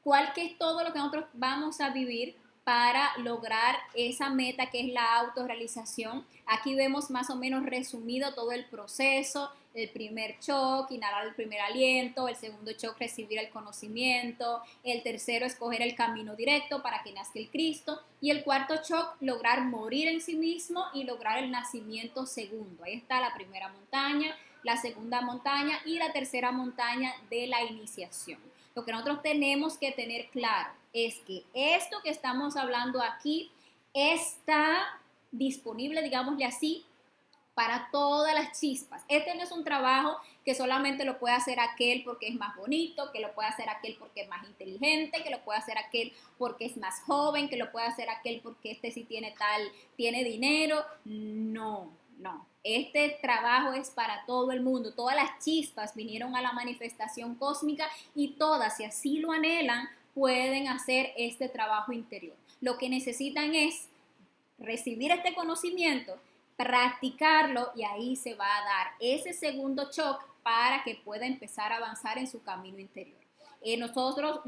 cuál que es todo lo que nosotros vamos a vivir para lograr esa meta, que es la autorrealización. Aquí vemos más o menos resumido todo el proceso: el primer shock, inhalar el primer aliento; el segundo shock, recibir el conocimiento; el tercero, escoger el camino directo para que nazca el Cristo; y el cuarto shock, lograr morir en sí mismo y lograr el nacimiento segundo. Ahí está la primera montaña, la segunda montaña y la tercera montaña de la iniciación. Lo que nosotros tenemos que tener claro es que esto que estamos hablando aquí está disponible, digámosle así, para todas las chispas. Este no es un trabajo que solamente lo puede hacer aquel porque es más bonito, que lo puede hacer aquel porque es más inteligente, que lo puede hacer aquel porque es más joven, que lo puede hacer aquel porque este sí tiene dinero. No. Este trabajo es para todo el mundo. Todas las chispas vinieron a la manifestación cósmica, y todas, si así lo anhelan, pueden hacer este trabajo interior. Lo que necesitan es recibir este conocimiento, practicarlo, y ahí se va a dar ese segundo shock para que pueda empezar a avanzar en su camino interior. Nosotros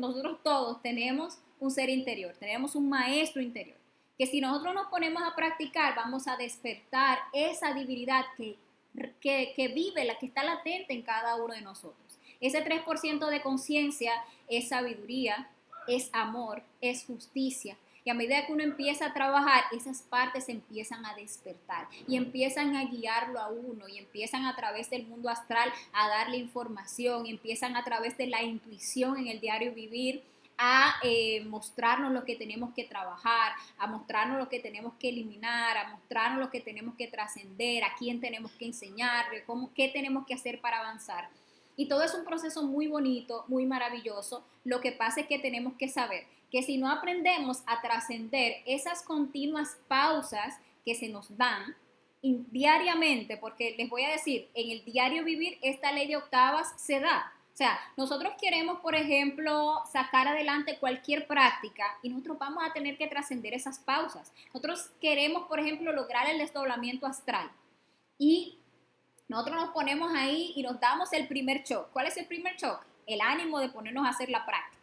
todos tenemos un ser interior, tenemos un maestro interior, que si nosotros nos ponemos a practicar, vamos a despertar esa divinidad que vive, la que está latente en cada uno de nosotros. Ese 3% de conciencia es sabiduría, es amor, es justicia. Y a medida que uno empieza a trabajar, esas partes empiezan a despertar y empiezan a guiarlo a uno, y empiezan a través del mundo astral a darle información, y empiezan a través de la intuición en el diario vivir a mostrarnos lo que tenemos que trabajar, a mostrarnos lo que tenemos que eliminar, a mostrarnos lo que tenemos que trascender, a quién tenemos que enseñarle, qué tenemos que hacer para avanzar. Y todo es un proceso muy bonito, muy maravilloso. Lo que pasa es que tenemos que saber que si no aprendemos a trascender esas continuas pausas que se nos dan diariamente, porque les voy a decir, en el diario vivir esta ley de octavas se da. O sea, nosotros queremos, por ejemplo, sacar adelante cualquier práctica, y nosotros vamos a tener que trascender esas pausas. Nosotros queremos, por ejemplo, lograr el desdoblamiento astral, y nosotros nos ponemos ahí y nos damos el primer shock. ¿Cuál es el primer shock? El ánimo de ponernos a hacer la práctica.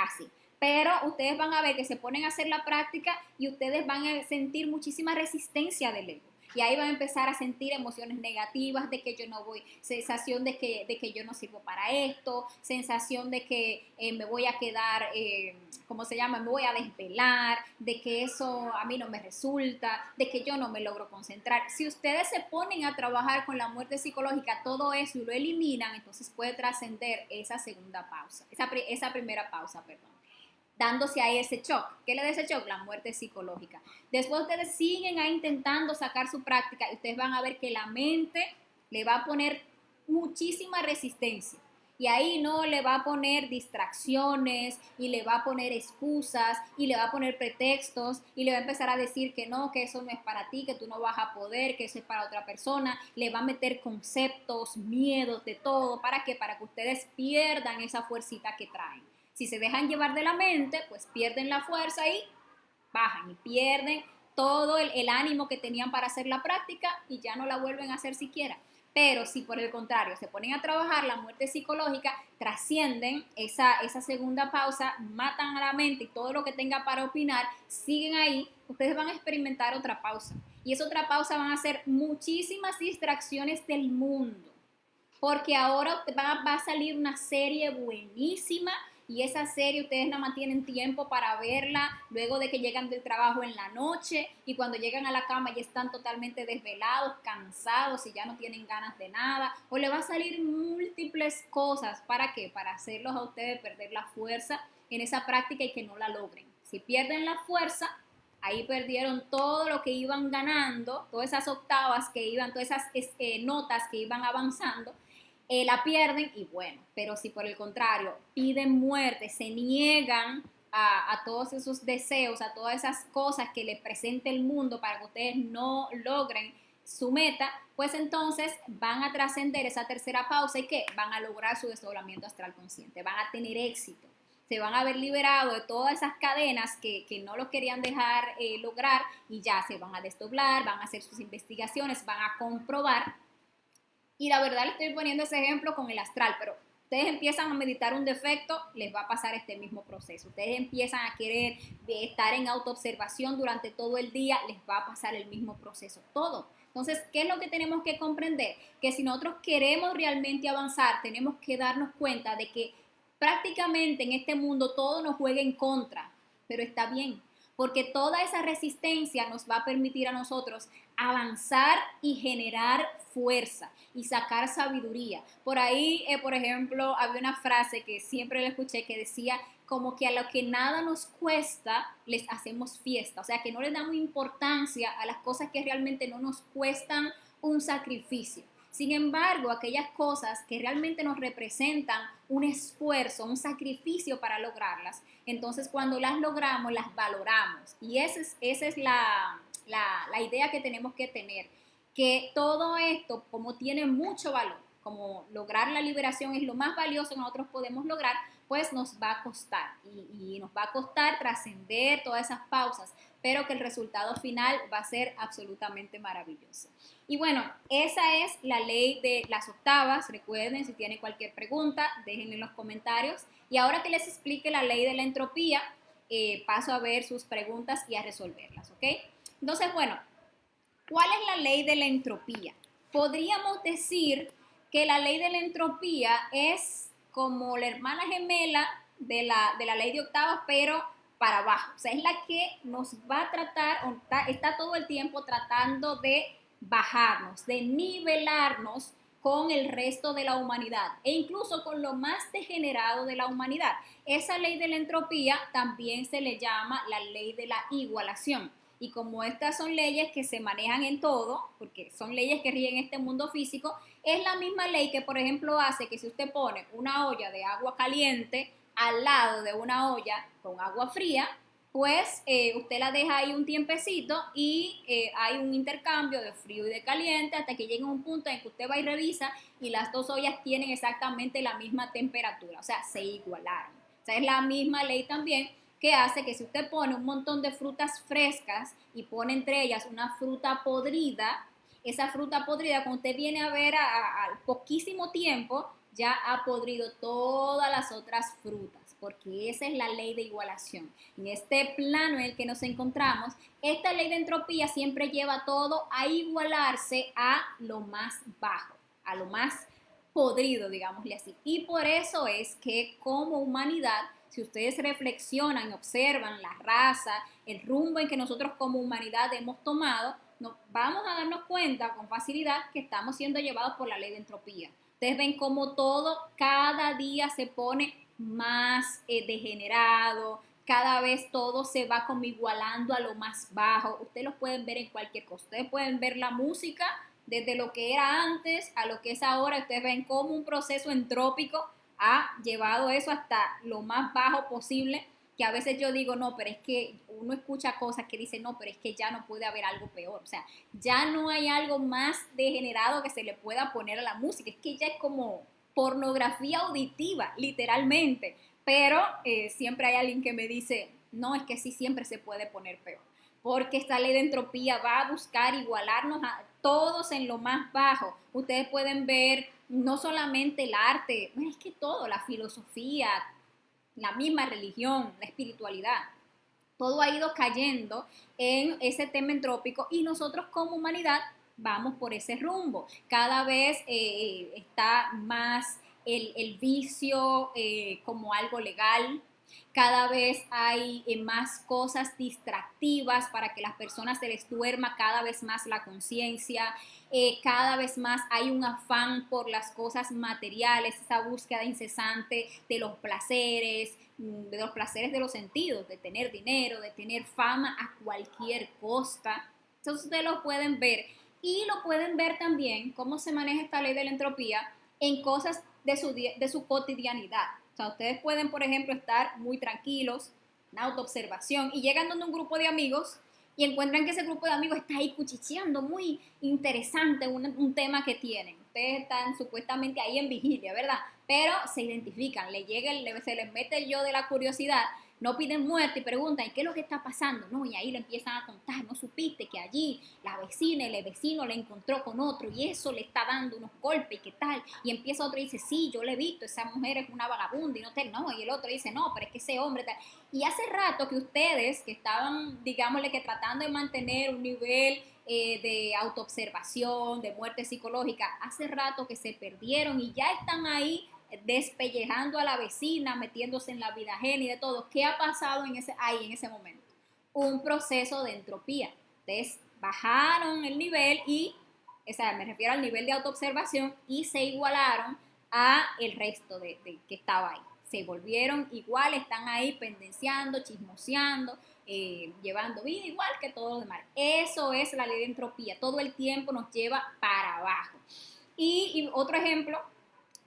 Así. Pero ustedes van a ver que se ponen a hacer la práctica y ustedes van a sentir muchísima resistencia del ego. Y ahí van a empezar a sentir emociones negativas de que yo no voy, sensación de que yo no sirvo para esto, sensación de que me voy a quedar, ¿cómo se llama? Me voy a desvelar, de que eso a mí no me resulta, de que yo no me logro concentrar. Si ustedes se ponen a trabajar con la muerte psicológica, todo eso y lo eliminan, entonces puede trascender esa segunda pausa, esa primera pausa, perdón, dándose ahí ese shock. ¿Qué le da ese shock? La muerte psicológica. Después ustedes siguen ahí intentando sacar su práctica y ustedes van a ver que la mente le va a poner muchísima resistencia. Y ahí no le va a poner distracciones y le va a poner excusas y le va a poner pretextos y le va a empezar a decir que no, que eso no es para ti, que tú no vas a poder, que eso es para otra persona. Le va a meter conceptos, miedos, de todo. ¿Para qué? Para que ustedes pierdan esa fuercita que traen. Si se dejan llevar de la mente, pues pierden la fuerza y bajan y pierden todo el ánimo que tenían para hacer la práctica y ya no la vuelven a hacer siquiera. Pero si por el contrario se ponen a trabajar la muerte psicológica, trascienden esa segunda pausa, matan a la mente y todo lo que tenga para opinar, siguen ahí, ustedes van a experimentar otra pausa. Y esa otra pausa van a ser muchísimas distracciones del mundo. Porque ahora va a salir una serie buenísima y esa serie ustedes nada más tienen tiempo para verla luego de que llegan del trabajo en la noche y cuando llegan a la cama ya están totalmente desvelados, cansados y ya no tienen ganas de nada, o le va a salir múltiples cosas. ¿Para qué? Para hacerlos a ustedes perder la fuerza en esa práctica y que no la logren. Si pierden la fuerza, ahí perdieron todo lo que iban ganando, todas esas octavas que iban, todas esas notas que iban avanzando, la pierden y bueno, pero si por el contrario piden muerte, se niegan a todos esos deseos, a todas esas cosas que les presenta el mundo para que ustedes no logren su meta, pues entonces van a trascender esa tercera pausa y ¿qué? Van a lograr su desdoblamiento astral consciente, van a tener éxito, se van a ver liberados de todas esas cadenas que no lo querían dejar lograr y ya se van a desdoblar, van a hacer sus investigaciones, van a comprobar. Y la verdad le estoy poniendo ese ejemplo con el astral, pero ustedes empiezan a meditar un defecto, les va a pasar este mismo proceso. Ustedes empiezan a querer estar en autoobservación durante todo el día, les va a pasar el mismo proceso. Todo. Entonces, ¿qué es lo que tenemos que comprender? Que si nosotros queremos realmente avanzar, tenemos que darnos cuenta de que prácticamente en este mundo todo nos juega en contra, pero está bien, porque toda esa resistencia nos va a permitir a nosotros avanzar y generar fuerza y sacar sabiduría. Por ahí, por ejemplo, había una frase que siempre la escuché que decía como que a lo que nada nos cuesta, les hacemos fiesta. O sea, que no le damos importancia a las cosas que realmente no nos cuestan un sacrificio. Sin embargo, aquellas cosas que realmente nos representan un esfuerzo, un sacrificio para lograrlas, entonces cuando las logramos, las valoramos. Y esa es la idea que tenemos que tener, que todo esto, como tiene mucho valor, como lograr la liberación es lo más valioso que nosotros podemos lograr, pues nos va a costar y nos va a costar trascender todas esas pausas, pero que el resultado final va a ser absolutamente maravilloso. Y bueno, esa es la ley de las octavas. Recuerden, si tienen cualquier pregunta, déjenla en los comentarios. Y ahora que les explique la ley de la entropía, paso a ver sus preguntas y a resolverlas, ¿ok? Entonces, bueno, ¿cuál es la ley de la entropía? Podríamos decir que la ley de la entropía es como la hermana gemela de la ley de octavas, pero para abajo. O sea, es la que nos va a tratar, está todo el tiempo tratando de bajarnos, de nivelarnos con el resto de la humanidad e incluso con lo más degenerado de la humanidad. Esa ley de la entropía también se le llama la ley de la igualación. Y como estas son leyes que se manejan en todo, porque son leyes que rigen este mundo físico, es la misma ley que, por ejemplo, hace que si usted pone una olla de agua caliente al lado de una olla con agua fría, pues usted la deja ahí un tiempecito y hay un intercambio de frío y de caliente hasta que llegue un punto en que usted va y revisa y las dos ollas tienen exactamente la misma temperatura, o sea, se igualaron. O sea, es la misma ley también que hace que si usted pone un montón de frutas frescas y pone entre ellas una fruta podrida, esa fruta podrida, cuando usted viene a ver al poquísimo tiempo, ya ha podrido todas las otras frutas. porque esa es la ley de igualación. En este plano en el que nos encontramos, esta ley de entropía siempre lleva todo a igualarse a lo más bajo, a lo más podrido, digámosle así. Y por eso es que como humanidad, si ustedes reflexionan, observan la raza, el rumbo en que nosotros como humanidad hemos tomado, vamos a darnos cuenta con facilidad que estamos siendo llevados por la ley de entropía. Ustedes ven cómo todo cada día se pone más degenerado, cada vez todo se va como igualando a lo más bajo. Ustedes lo pueden ver en cualquier cosa. Ustedes pueden ver la música desde lo que era antes a lo que es ahora. Ustedes ven cómo un proceso entrópico ha llevado eso hasta lo más bajo posible, que a veces yo digo, no, pero es que uno escucha cosas que dicen, no, pero es que ya no puede haber algo peor. O sea, ya no hay algo más degenerado que se le pueda poner a la música. Es que ya es como pornografía auditiva, literalmente. Pero siempre hay alguien que me dice, no, es que sí, siempre se puede poner peor. Porque esta ley de entropía va a buscar igualarnos a todos en lo más bajo. Ustedes pueden ver no solamente el arte, es que todo, la filosofía, la misma religión, la espiritualidad, todo ha ido cayendo en ese tema entrópico y nosotros como humanidad vamos por ese rumbo. Cada vez está más el vicio como algo legal, cada vez hay más cosas distractivas para que las personas se les duerma cada vez más la conciencia, cada vez más hay un afán por las cosas materiales, esa búsqueda incesante de los placeres de los sentidos, de tener dinero, de tener fama a cualquier costa. Entonces ustedes lo pueden ver y lo pueden ver también cómo se maneja esta ley de la entropía en cosas de su cotidianidad. O sea, ustedes pueden, por ejemplo, estar muy tranquilos, en autoobservación, y llegan donde un grupo de amigos y encuentran que ese grupo de amigos está ahí cuchicheando, muy interesante un tema que tienen. Ustedes están supuestamente ahí en vigilia, ¿verdad? Pero se identifican, se les mete el yo de la curiosidad, no piden muerte y preguntan, ¿qué es lo que está pasando? No, y ahí le empiezan a contar, no supiste que allí la vecina, el vecino le encontró con otro y eso le está dando unos golpes y qué tal. Y empieza otro y dice, sí, yo le he visto, esa mujer es una vagabunda y no, y el otro dice, no, pero es que ese hombre tal. Y hace rato que ustedes que estaban, digámosle que tratando de mantener un nivel de autoobservación, de muerte psicológica, hace rato que se perdieron y ya están ahí despellejando a la vecina, metiéndose en la vida ajena y de todo. ¿Qué ha pasado ahí en ese momento? Un proceso de entropía. Ustedes bajaron el nivel o sea, me refiero al nivel de autoobservación y se igualaron a el resto de que estaba ahí. Se volvieron igual, están ahí pendenciando, chismoseando, llevando vida igual que todos los demás. Eso es la ley de entropía. Todo el tiempo nos lleva para abajo. Y otro ejemplo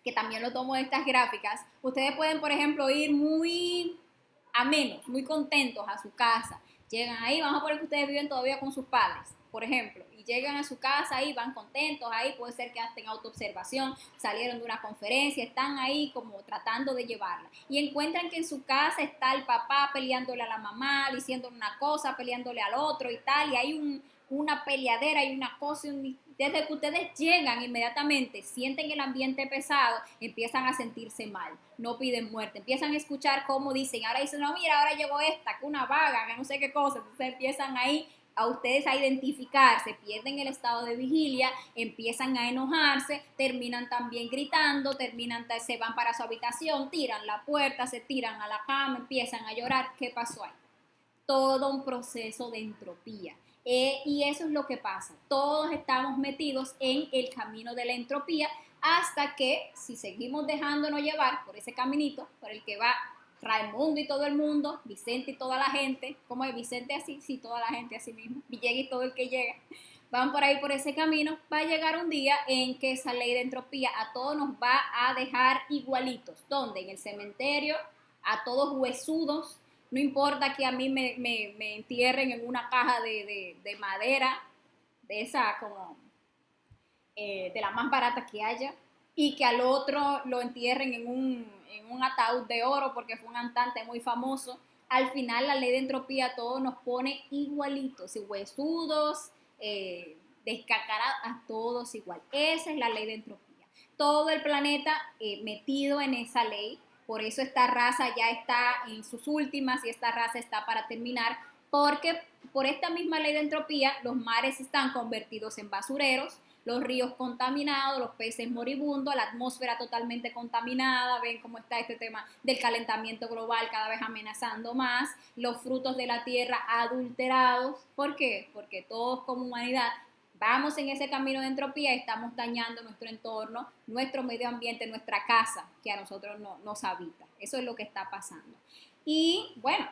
que también lo tomo de estas gráficas, ustedes pueden, por ejemplo, ir muy amenos, muy contentos a su casa. Llegan ahí, vamos a poner que ustedes viven todavía con sus padres, por ejemplo, y llegan a su casa ahí, van contentos ahí, puede ser que hacen autoobservación, salieron de una conferencia, están ahí como tratando de llevarla. Y encuentran que en su casa está el papá peleándole a la mamá, diciéndole una cosa, peleándole al otro y tal, y hay una peleadera y una cosa, desde que ustedes llegan inmediatamente, sienten el ambiente pesado, empiezan a sentirse mal, no piden muerte, empiezan a escuchar cómo dicen, ahora dicen, no, mira, ahora llegó esta, que una vaga, que no sé qué cosa, entonces empiezan ahí a ustedes a identificarse, pierden el estado de vigilia, empiezan a enojarse, terminan también gritando, se van para su habitación, tiran la puerta, se tiran a la cama, empiezan a llorar. ¿Qué pasó ahí? Todo un proceso de entropía. Y eso es lo que pasa. Todos estamos metidos en el camino de la entropía hasta que si seguimos dejándonos llevar por ese caminito por el que va Raimundo y todo el mundo, Vicente y toda la gente, como es Vicente así, sí, toda la gente así mismo, Villegas y todo el que llega, van por ahí por ese camino, va a llegar un día en que esa ley de entropía a todos nos va a dejar igualitos. ¿Dónde? En el cementerio, a todos huesudos. No importa que a mí me entierren en una caja de madera, de esa como, de la más barata que haya, y que al otro lo entierren en un ataúd de oro porque fue un cantante muy famoso. Al final la ley de entropía todo nos pone igualitos, y huesudos, descacarados, a todos igual. Esa es la ley de entropía. Todo el planeta metido en esa ley. Por eso esta raza ya está en sus últimas y esta raza está para terminar, porque por esta misma ley de entropía los mares están convertidos en basureros, los ríos contaminados, los peces moribundos, la atmósfera totalmente contaminada, ven cómo está este tema del calentamiento global cada vez amenazando más, los frutos de la tierra adulterados. ¿Por qué? Porque todos como humanidad vamos en ese camino de entropía y estamos dañando nuestro entorno, nuestro medio ambiente, nuestra casa, que a nosotros no nos habita. Eso es lo que está pasando. Y bueno,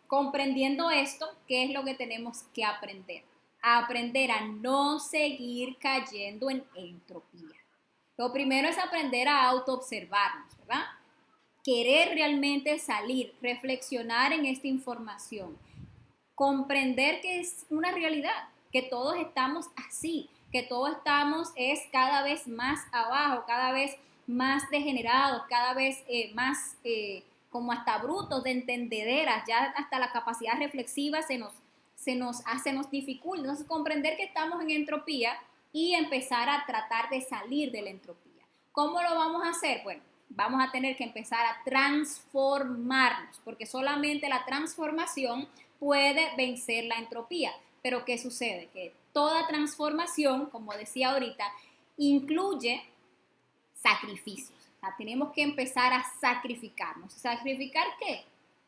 comprendiendo esto, ¿qué es lo que tenemos que aprender? A aprender a no seguir cayendo en entropía. Lo primero es aprender a autoobservarnos, ¿verdad? Querer realmente salir, reflexionar en esta información, comprender que es una realidad, que todos estamos así, que todos estamos es cada vez más abajo, cada vez más degenerados, cada vez más como hasta brutos de entendederas, ya hasta la capacidad reflexiva se nos dificulta. Entonces, comprender que estamos en entropía y empezar a tratar de salir de la entropía. ¿Cómo lo vamos a hacer? Bueno, vamos a tener que empezar a transformarnos, porque solamente la transformación puede vencer la entropía. Pero ¿qué sucede? Que toda transformación, como decía ahorita, incluye sacrificios. O sea, tenemos que empezar a sacrificarnos. ¿Sacrificar qué?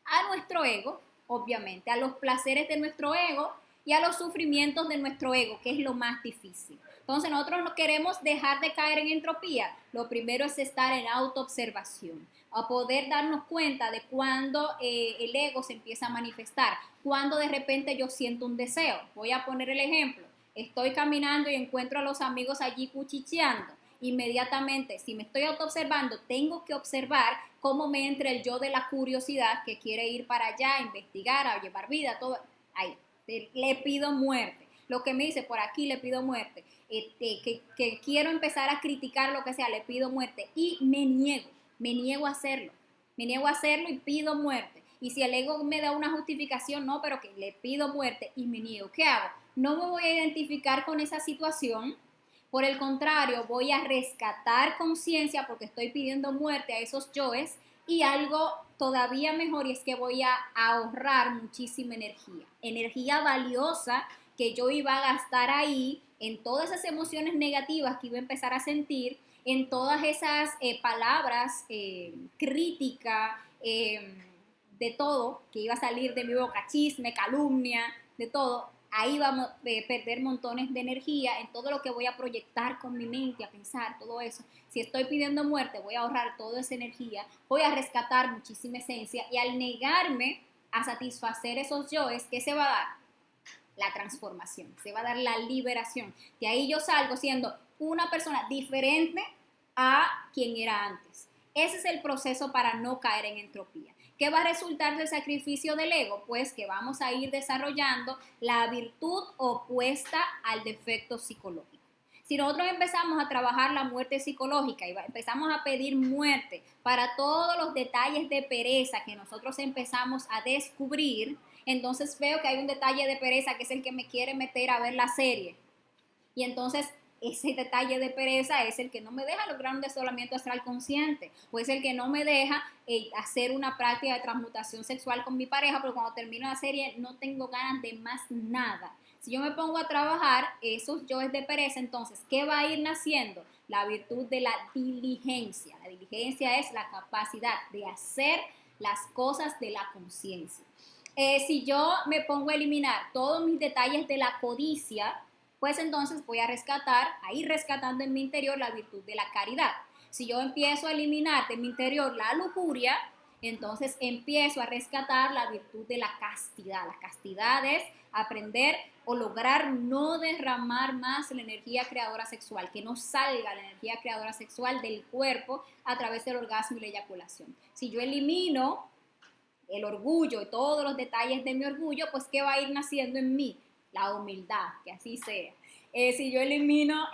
A nuestro ego, obviamente, a los placeres de nuestro ego y a los sufrimientos de nuestro ego, que es lo más difícil. Entonces nosotros no queremos dejar de caer en entropía. Lo primero es estar en autoobservación, a poder darnos cuenta de cuando el ego se empieza a manifestar, cuando de repente yo siento un deseo. Voy a poner el ejemplo. Estoy caminando y encuentro a los amigos allí cuchicheando. Inmediatamente, si me estoy autoobservando, tengo que observar cómo me entra el yo de la curiosidad que quiere ir para allá, investigar, a llevar vida, todo. Ahí, le pido muerte. Lo que me dice por aquí, le pido muerte. Que quiero empezar a criticar lo que sea, le pido muerte. Y me niego a hacerlo. Me niego a hacerlo y pido muerte. Y si el ego me da una justificación, no, pero que le pido muerte y me niego, ¿qué hago? No me voy a identificar con esa situación. Por el contrario, voy a rescatar conciencia porque estoy pidiendo muerte a esos yoes y algo todavía mejor, y es que voy a ahorrar muchísima energía valiosa que yo iba a gastar ahí en todas esas emociones negativas que iba a empezar a sentir, en todas esas palabras críticas, de todo que iba a salir de mi boca, chisme, calumnia, de todo. Ahí vamos a perder montones de energía en todo lo que voy a proyectar con mi mente, a pensar, todo eso. Si estoy pidiendo muerte, voy a ahorrar toda esa energía, voy a rescatar muchísima esencia y al negarme a satisfacer esos yoes, ¿qué se va a dar? La transformación, se va a dar la liberación. De ahí yo salgo siendo una persona diferente a quien era antes. Ese es el proceso para no caer en entropía. ¿Qué va a resultar del sacrificio del ego? Pues que vamos a ir desarrollando la virtud opuesta al defecto psicológico. Si nosotros empezamos a trabajar la muerte psicológica y empezamos a pedir muerte para todos los detalles de pereza que nosotros empezamos a descubrir, entonces veo que hay un detalle de pereza que es el que me quiere meter a ver la serie. Y entonces ese detalle de pereza es el que no me deja lograr un desolamiento astral consciente, o es el que no me deja hacer una práctica de transmutación sexual con mi pareja, porque cuando termino la serie no tengo ganas de más nada. Si yo me pongo a trabajar esos yoes de pereza, entonces, ¿qué va a ir naciendo? La virtud de la diligencia. La diligencia es la capacidad de hacer las cosas de la conciencia. Si yo me pongo a eliminar todos mis detalles de la codicia, pues entonces voy a ir rescatando en mi interior la virtud de la caridad. Si yo empiezo a eliminar de mi interior la lujuria, entonces empiezo a rescatar la virtud de la castidad. La castidad es aprender o lograr no derramar más la energía creadora sexual, que no salga la energía creadora sexual del cuerpo a través del orgasmo y la eyaculación. Si yo elimino el orgullo y todos los detalles de mi orgullo, pues ¿qué va a ir naciendo en mí? La humildad, que así sea. Si yo elimino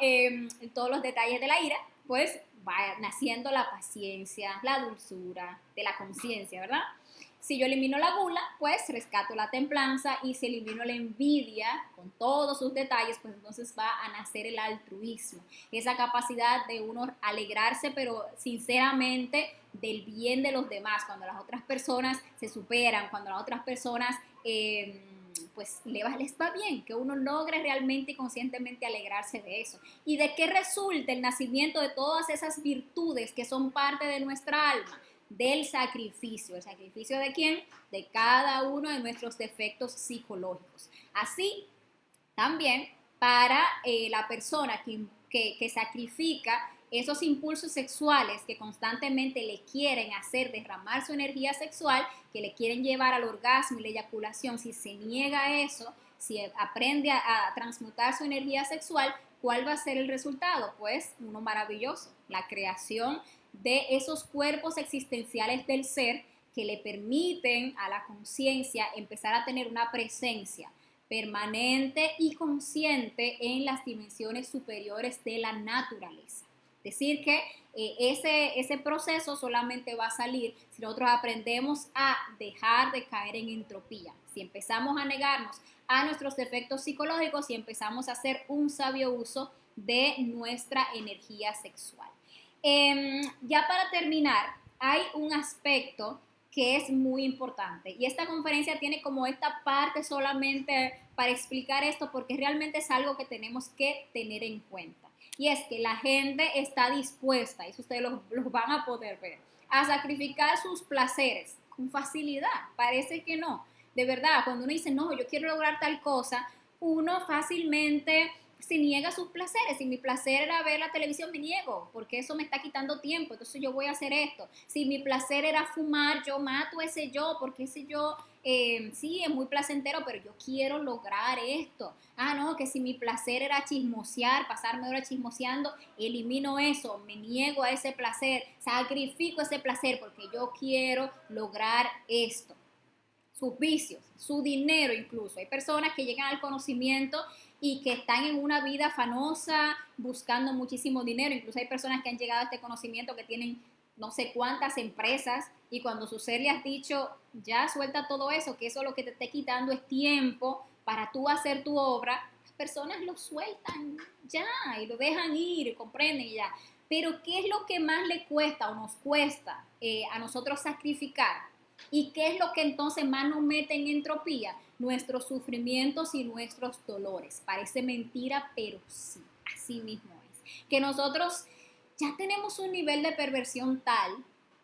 todos los detalles de la ira, pues va naciendo la paciencia, la dulzura, de la conciencia, ¿verdad? Si yo elimino la gula, pues rescato la templanza, y si elimino la envidia con todos sus detalles, pues entonces va a nacer el altruismo, esa capacidad de uno alegrarse, pero sinceramente, del bien de los demás, cuando las otras personas se superan, cuando las otras personas pues les va bien, que uno logre realmente y conscientemente alegrarse de eso. ¿Y de qué resulta el nacimiento de todas esas virtudes que son parte de nuestra alma? Del sacrificio. ¿El sacrificio de quién? De cada uno de nuestros defectos psicológicos. Así, también para la persona que sacrifica esos impulsos sexuales que constantemente le quieren hacer derramar su energía sexual, que le quieren llevar al orgasmo y la eyaculación, si se niega a eso, si aprende a transmutar su energía sexual, ¿cuál va a ser el resultado? Pues uno maravilloso, la creación de esos cuerpos existenciales del ser que le permiten a la conciencia empezar a tener una presencia permanente y consciente en las dimensiones superiores de la naturaleza. Es decir, que ese proceso solamente va a salir si nosotros aprendemos a dejar de caer en entropía. Si empezamos a negarnos a nuestros defectos psicológicos y empezamos a hacer un sabio uso de nuestra energía sexual. Ya para terminar, hay un aspecto que es muy importante, y esta conferencia tiene como esta parte solamente para explicar esto, porque realmente es algo que tenemos que tener en cuenta, y es que la gente está dispuesta, y eso ustedes lo van a poder ver, a sacrificar sus placeres con facilidad. Parece que no, de verdad, cuando uno dice no, yo quiero lograr tal cosa, uno fácilmente se niega a sus placeres. Si mi placer era ver la televisión, me niego, porque eso me está quitando tiempo, entonces yo voy a hacer esto. Si mi placer era fumar, yo mato ese yo, porque ese yo sí es muy placentero, pero yo quiero lograr esto. Ah, no, que si mi placer era chismosear, pasarme horas chismoseando, elimino eso, me niego a ese placer, sacrifico ese placer porque yo quiero lograr esto. Sus vicios, su dinero incluso. Hay personas que llegan al conocimiento y que están en una vida afanosa, buscando muchísimo dinero. Incluso hay personas que han llegado a este conocimiento que tienen no sé cuántas empresas, y cuando su ser le has dicho, ya suelta todo eso, que eso lo que te esté quitando es tiempo para tú hacer tu obra, las personas lo sueltan ya y lo dejan ir, comprenden ya. Pero ¿qué es lo que más le cuesta o nos cuesta a nosotros sacrificar? ¿Y qué es lo que entonces más nos mete en entropía? Nuestros sufrimientos y nuestros dolores. Parece mentira, pero sí, así mismo es. Que nosotros ya tenemos un nivel de perversión tal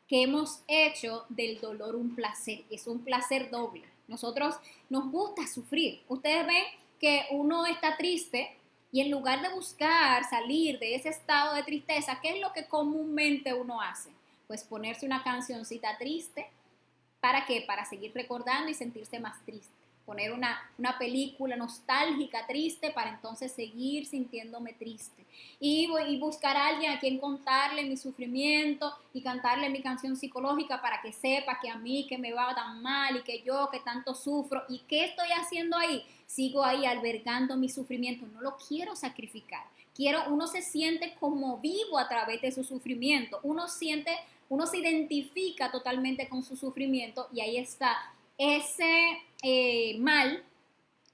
que hemos hecho del dolor un placer. Es un placer doble. Nosotros nos gusta sufrir. Ustedes ven que uno está triste y en lugar de buscar salir de ese estado de tristeza, ¿qué es lo que comúnmente uno hace? Pues ponerse una cancioncita triste. ¿Para qué? Para seguir recordando y sentirse más triste. Poner una película nostálgica, triste, para entonces seguir sintiéndome triste. Y buscar a alguien a quien contarle mi sufrimiento y cantarle mi canción psicológica para que sepa que a mí que me va tan mal y que yo que tanto sufro. ¿Y qué estoy haciendo ahí? Sigo ahí albergando mi sufrimiento. No lo quiero sacrificar. Uno se siente como vivo a través de su sufrimiento. Uno se identifica totalmente con su sufrimiento, y ahí está ese mal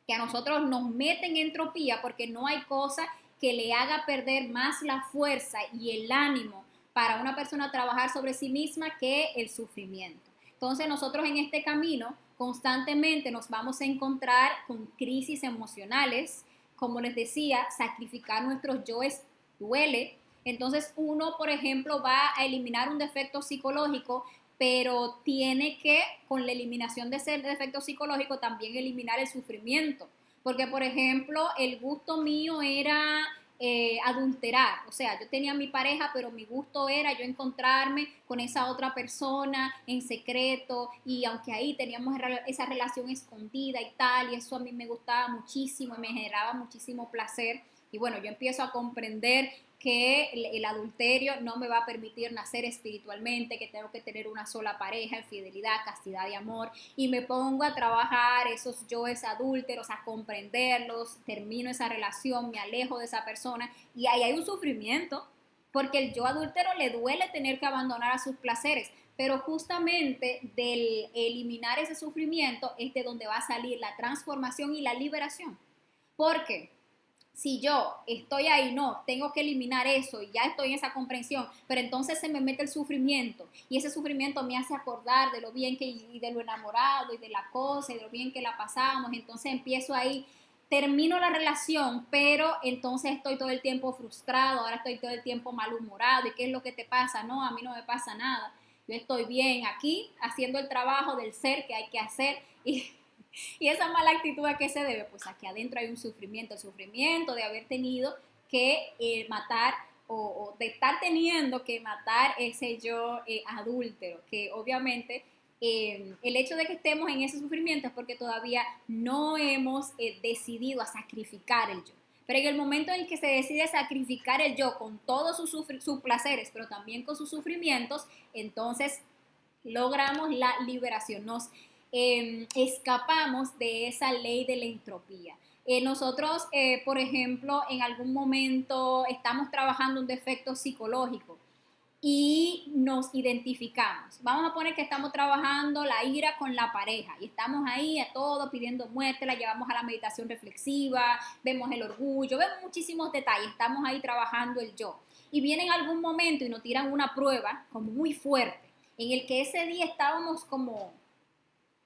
que a nosotros nos mete en entropía, porque no hay cosa que le haga perder más la fuerza y el ánimo para una persona trabajar sobre sí misma que el sufrimiento. Entonces nosotros en este camino constantemente nos vamos a encontrar con crisis emocionales. Como les decía, sacrificar nuestros yoes duele. Entonces uno, por ejemplo, va a eliminar un defecto psicológico, pero tiene que, con la eliminación de ese defecto psicológico, también eliminar el sufrimiento. Porque, por ejemplo, el gusto mío era adulterar. O sea, yo tenía a mi pareja, pero mi gusto era yo encontrarme con esa otra persona en secreto, y aunque ahí teníamos esa relación escondida y tal, y eso a mí me gustaba muchísimo y me generaba muchísimo placer. Y bueno, yo empiezo a comprender que el adulterio no me va a permitir nacer espiritualmente, que tengo que tener una sola pareja en fidelidad, castidad y amor, y me pongo a trabajar esos yoes adúlteros, a comprenderlos, termino esa relación, me alejo de esa persona, y ahí hay un sufrimiento, porque el yo adúltero le duele tener que abandonar a sus placeres, pero justamente del eliminar ese sufrimiento es de donde va a salir la transformación y la liberación. Porque si yo estoy ahí, no, tengo que eliminar eso y ya estoy en esa comprensión, pero entonces se me mete el sufrimiento y ese sufrimiento me hace acordar de lo bien que, y de lo enamorado y de la cosa y de lo bien que la pasamos, entonces empiezo ahí, termino la relación, pero entonces estoy todo el tiempo frustrado, ahora estoy todo el tiempo malhumorado y ¿qué es lo que te pasa? No, a mí no me pasa nada, yo estoy bien aquí haciendo el trabajo del ser que hay que hacer y esa mala actitud, ¿a qué se debe? Pues aquí adentro hay un sufrimiento, el sufrimiento de haber tenido que matar o de estar teniendo que matar ese yo adúltero, que obviamente el hecho de que estemos en ese sufrimiento es porque todavía no hemos decidido a sacrificar el yo. Pero en el momento en el que se decide sacrificar el yo con todos sus placeres, pero también con sus sufrimientos, entonces logramos la liberación, nos escapamos de esa ley de la entropía. Nosotros, por ejemplo, en algún momento estamos trabajando un defecto psicológico y nos identificamos. Vamos a poner que estamos trabajando la ira con la pareja y estamos ahí a todo pidiendo muerte, la llevamos a la meditación reflexiva, vemos el orgullo, vemos muchísimos detalles, estamos ahí trabajando el yo. Y viene en algún momento y nos tiran una prueba como muy fuerte, en el que ese día estábamos como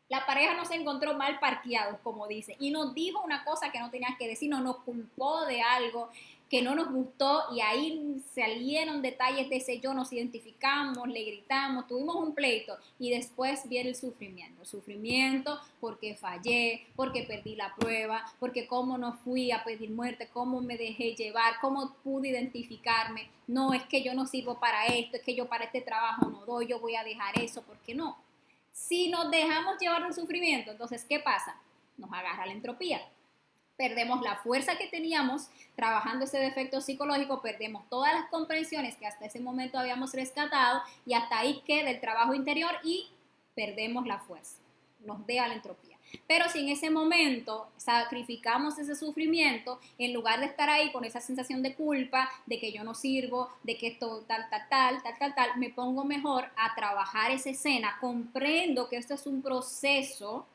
la pareja nos encontró mal parqueados, como dice, y nos dijo una cosa que no tenía que decir, nos culpó de algo que no nos gustó y ahí salieron detalles de ese yo, nos identificamos, le gritamos, tuvimos un pleito y después viene el sufrimiento porque fallé, porque perdí la prueba, porque cómo no fui a pedir muerte, cómo me dejé llevar, cómo pude identificarme, no, es que yo no sirvo para esto, es que yo para este trabajo no doy, yo voy a dejar eso, ¿por qué no? Si nos dejamos llevar del sufrimiento, entonces, ¿qué pasa? Nos agarra la entropía. Perdemos la fuerza que teníamos trabajando ese defecto psicológico, perdemos todas las comprensiones que hasta ese momento habíamos rescatado y hasta ahí queda el trabajo interior y perdemos la fuerza. Nos deja la entropía. Pero si en ese momento sacrificamos ese sufrimiento, en lugar de estar ahí con esa sensación de culpa, de que yo no sirvo, de que esto tal, me pongo mejor a trabajar esa escena, comprendo que esto es un proceso,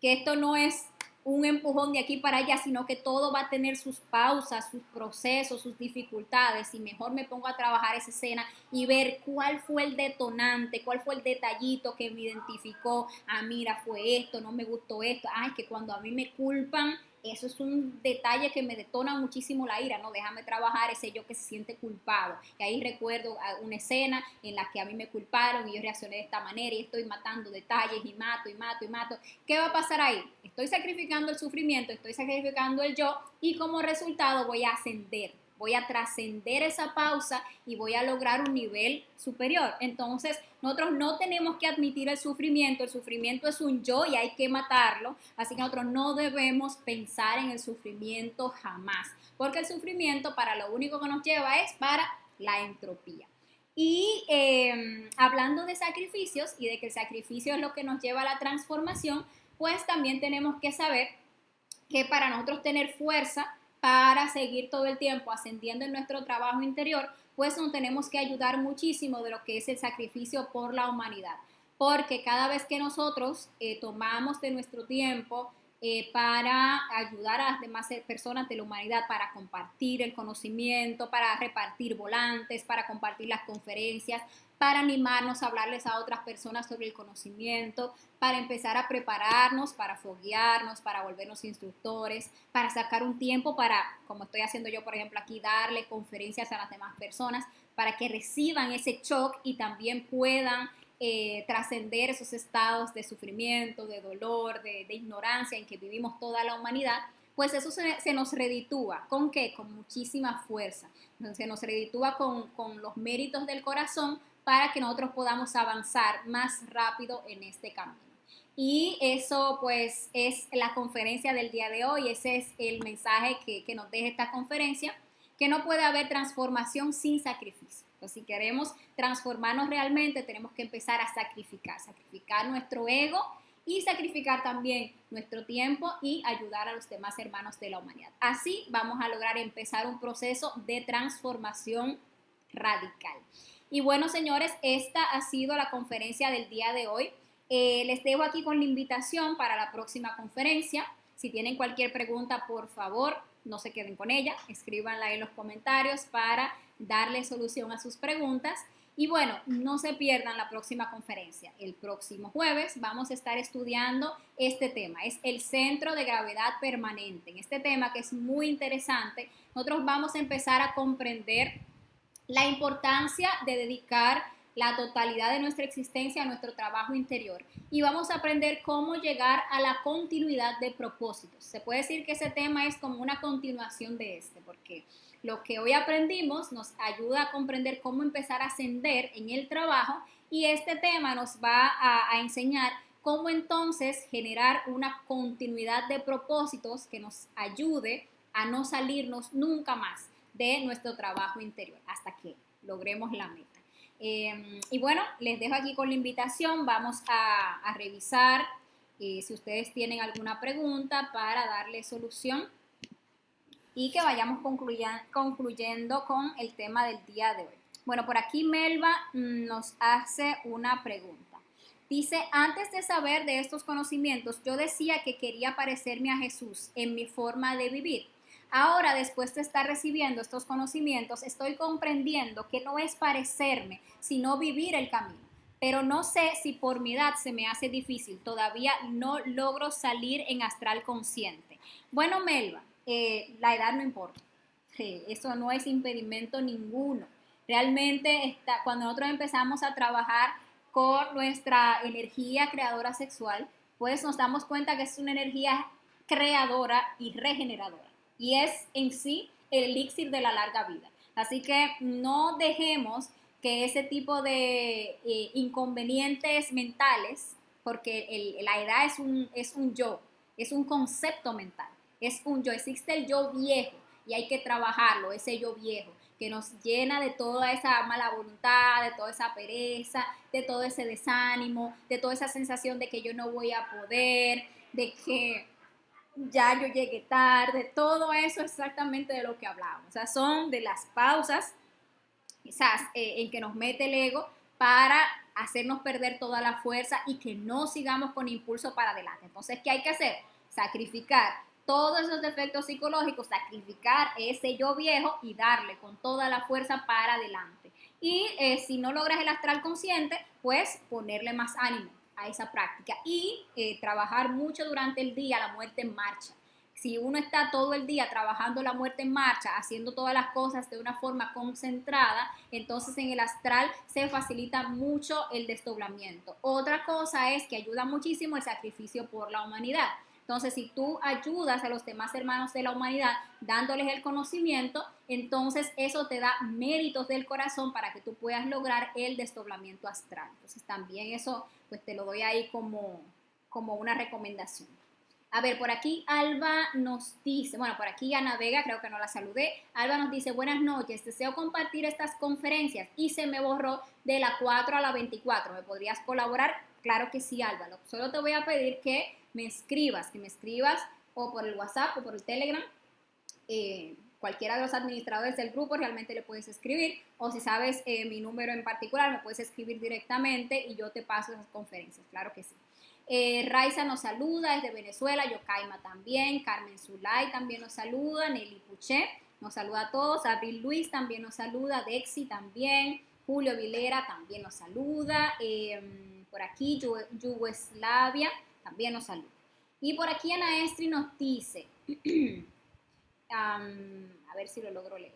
que esto no es un empujón de aquí para allá, sino que todo va a tener sus pausas, sus procesos, sus dificultades y mejor me pongo a trabajar esa escena y ver cuál fue el detonante, cuál fue el detallito que me identificó, mira, fue esto, no me gustó esto, que cuando a mí me culpan, eso es un detalle que me detona muchísimo la ira, ¿no? Déjame trabajar ese yo que se siente culpado. Y ahí recuerdo una escena en la que a mí me culparon y yo reaccioné de esta manera y estoy matando detalles y mato. ¿Qué va a pasar ahí? Estoy sacrificando el sufrimiento, estoy sacrificando el yo y como resultado voy a ascender. Voy a trascender esa pausa y voy a lograr un nivel superior. Entonces, nosotros no tenemos que admitir el sufrimiento es un yo y hay que matarlo, así que nosotros no debemos pensar en el sufrimiento jamás, porque el sufrimiento para lo único que nos lleva es para la entropía. Y hablando de sacrificios y de que el sacrificio es lo que nos lleva a la transformación, pues también tenemos que saber que para nosotros tener fuerza para seguir todo el tiempo ascendiendo en nuestro trabajo interior, pues nos tenemos que ayudar muchísimo de lo que es el sacrificio por la humanidad. Porque cada vez que nosotros tomamos de nuestro tiempo para ayudar a las demás personas de la humanidad, para compartir el conocimiento, para repartir volantes, para compartir las conferencias, para animarnos a hablarles a otras personas sobre el conocimiento, para empezar a prepararnos, para foguearnos, para volvernos instructores, para sacar un tiempo para, como estoy haciendo yo, por ejemplo, aquí, darle conferencias a las demás personas, para que reciban ese shock y también puedan trascender esos estados de sufrimiento, de dolor, de ignorancia en que vivimos toda la humanidad, pues eso se nos reditúa. ¿Con qué? Con muchísima fuerza. Entonces, se nos reditúa con los méritos del corazón para que nosotros podamos avanzar más rápido en este camino. Y eso pues es la conferencia del día de hoy, ese es el mensaje que nos deja esta conferencia, que no puede haber transformación sin sacrificio. Entonces, si queremos transformarnos realmente, tenemos que empezar a sacrificar nuestro ego y sacrificar también nuestro tiempo y ayudar a los demás hermanos de la humanidad. Así vamos a lograr empezar un proceso de transformación radical. Y bueno, señores, esta ha sido la conferencia del día de hoy. Les dejo aquí con la invitación para la próxima conferencia. Si tienen cualquier pregunta, por favor, no se queden con ella, escríbanla en los comentarios para darle solución a sus preguntas. Y bueno, no se pierdan la próxima conferencia. El próximo jueves vamos a estar estudiando este tema. Es el centro de gravedad permanente. En este tema, que es muy interesante, nosotros vamos a empezar a comprender la importancia de dedicar la totalidad de nuestra existencia a nuestro trabajo interior y vamos a aprender cómo llegar a la continuidad de propósitos. Se puede decir que ese tema es como una continuación de este, porque lo que hoy aprendimos nos ayuda a comprender cómo empezar a ascender en el trabajo y este tema nos va a enseñar cómo entonces generar una continuidad de propósitos que nos ayude a no salirnos nunca más de nuestro trabajo interior hasta que logremos la meta. Y bueno, les dejo aquí con la invitación, vamos a revisar si ustedes tienen alguna pregunta para darle solución y que vayamos concluyendo con el tema del día de hoy. Bueno, por aquí Melba nos hace una pregunta. Dice, antes de saber de estos conocimientos, yo decía que quería parecerme a Jesús en mi forma de vivir. Ahora, después de estar recibiendo estos conocimientos, estoy comprendiendo que no es parecerme, sino vivir el camino. Pero no sé si por mi edad se me hace difícil, todavía no logro salir en astral consciente. Bueno, Melba, la edad no importa, eso no es impedimento ninguno. Realmente cuando nosotros empezamos a trabajar con nuestra energía creadora sexual, pues nos damos cuenta que es una energía creadora y regeneradora. Y es en sí el elixir de la larga vida. Así que no dejemos que ese tipo de inconvenientes mentales, porque la edad es un yo, es un concepto mental, es un yo, existe el yo viejo y hay que trabajarlo, ese yo viejo que nos llena de toda esa mala voluntad, de toda esa pereza, de todo ese desánimo, de toda esa sensación de que yo no voy a poder, de que ya yo llegué tarde, todo eso es exactamente de lo que hablamos. O sea, son de las pausas quizás en que nos mete el ego para hacernos perder toda la fuerza y que no sigamos con impulso para adelante. Entonces, ¿qué hay que hacer? Sacrificar todos esos defectos psicológicos, sacrificar ese yo viejo y darle con toda la fuerza para adelante. Y si no logras el astral consciente, pues ponerle más ánimo a esa práctica y trabajar mucho durante el día la muerte en marcha. Si uno está todo el día trabajando la muerte en marcha, haciendo todas las cosas de una forma concentrada, entonces en el astral se facilita mucho el desdoblamiento. Otra cosa es que ayuda muchísimo el sacrificio por la humanidad. Entonces, si tú ayudas a los demás hermanos de la humanidad dándoles el conocimiento, entonces eso te da méritos del corazón para que tú puedas lograr el desdoblamiento astral. Entonces, también eso pues te lo doy ahí como una recomendación. A ver, por aquí Alba nos dice, bueno, por aquí Ana Vega, creo que no la saludé. Alba nos dice, buenas noches, deseo compartir estas conferencias y se me borró de la 4 a la 24. ¿Me podrías colaborar? Claro que sí, Alba. Solo te voy a pedir que me escribas o por el WhatsApp o por el Telegram. Cualquiera de los administradores del grupo realmente le puedes escribir, o si sabes mi número en particular, me puedes escribir directamente y yo te paso esas conferencias, claro que sí. Raiza nos saluda, es de Venezuela, Yokaima también, Carmen Zulay también nos saluda, Nelly Puché nos saluda a todos, Abril Luis también nos saluda, Dexi también, Julio Vilera también nos saluda, por aquí Yugoslavia también nos saluda. Y por aquí Ana Estri nos dice, a ver si lo logro leer.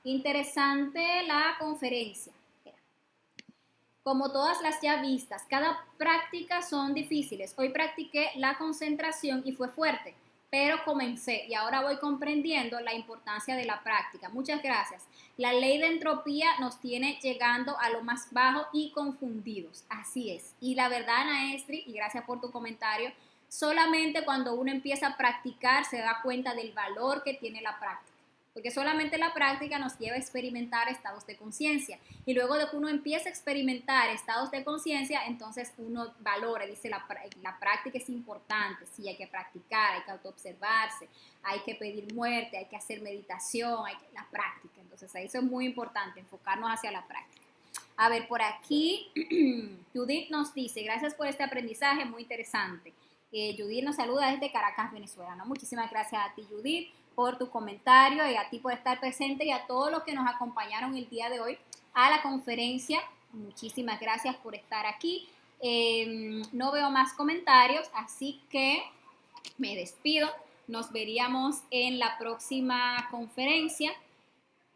Interesante la conferencia. Como todas las ya vistas, cada práctica son difíciles. Hoy practiqué la concentración y fue fuerte, pero comencé y ahora voy comprendiendo la importancia de la práctica. Muchas gracias. La ley de entropía nos tiene llegando a lo más bajo y confundidos. Así es. Y la verdad, Ana Estri, y gracias por tu comentario, solamente cuando uno empieza a practicar se da cuenta del valor que tiene la práctica. porque solamente la práctica nos lleva a experimentar estados de conciencia. Y luego de que uno empieza a experimentar estados de conciencia, entonces uno valora, dice, la práctica es importante, sí, hay que practicar, hay que autoobservarse, hay que pedir muerte, hay que hacer meditación, la práctica. Entonces eso es muy importante, enfocarnos hacia la práctica. A ver, por aquí Judith nos dice, gracias por este aprendizaje, muy interesante. Judith nos saluda desde Caracas, Venezuela, ¿no? Muchísimas gracias a ti, Judith, por tu comentario y a ti por estar presente y a todos los que nos acompañaron el día de hoy a la conferencia. Muchísimas gracias por estar aquí. No veo más comentarios, así que me despido. Nos veríamos en la próxima conferencia.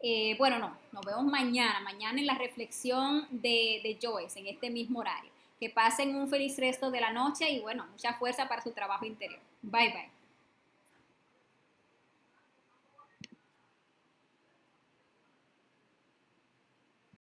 Nos vemos mañana en la reflexión de Joyce, en este mismo horario. Que pasen un feliz resto de la noche y bueno, mucha fuerza para su trabajo interior. Bye, bye.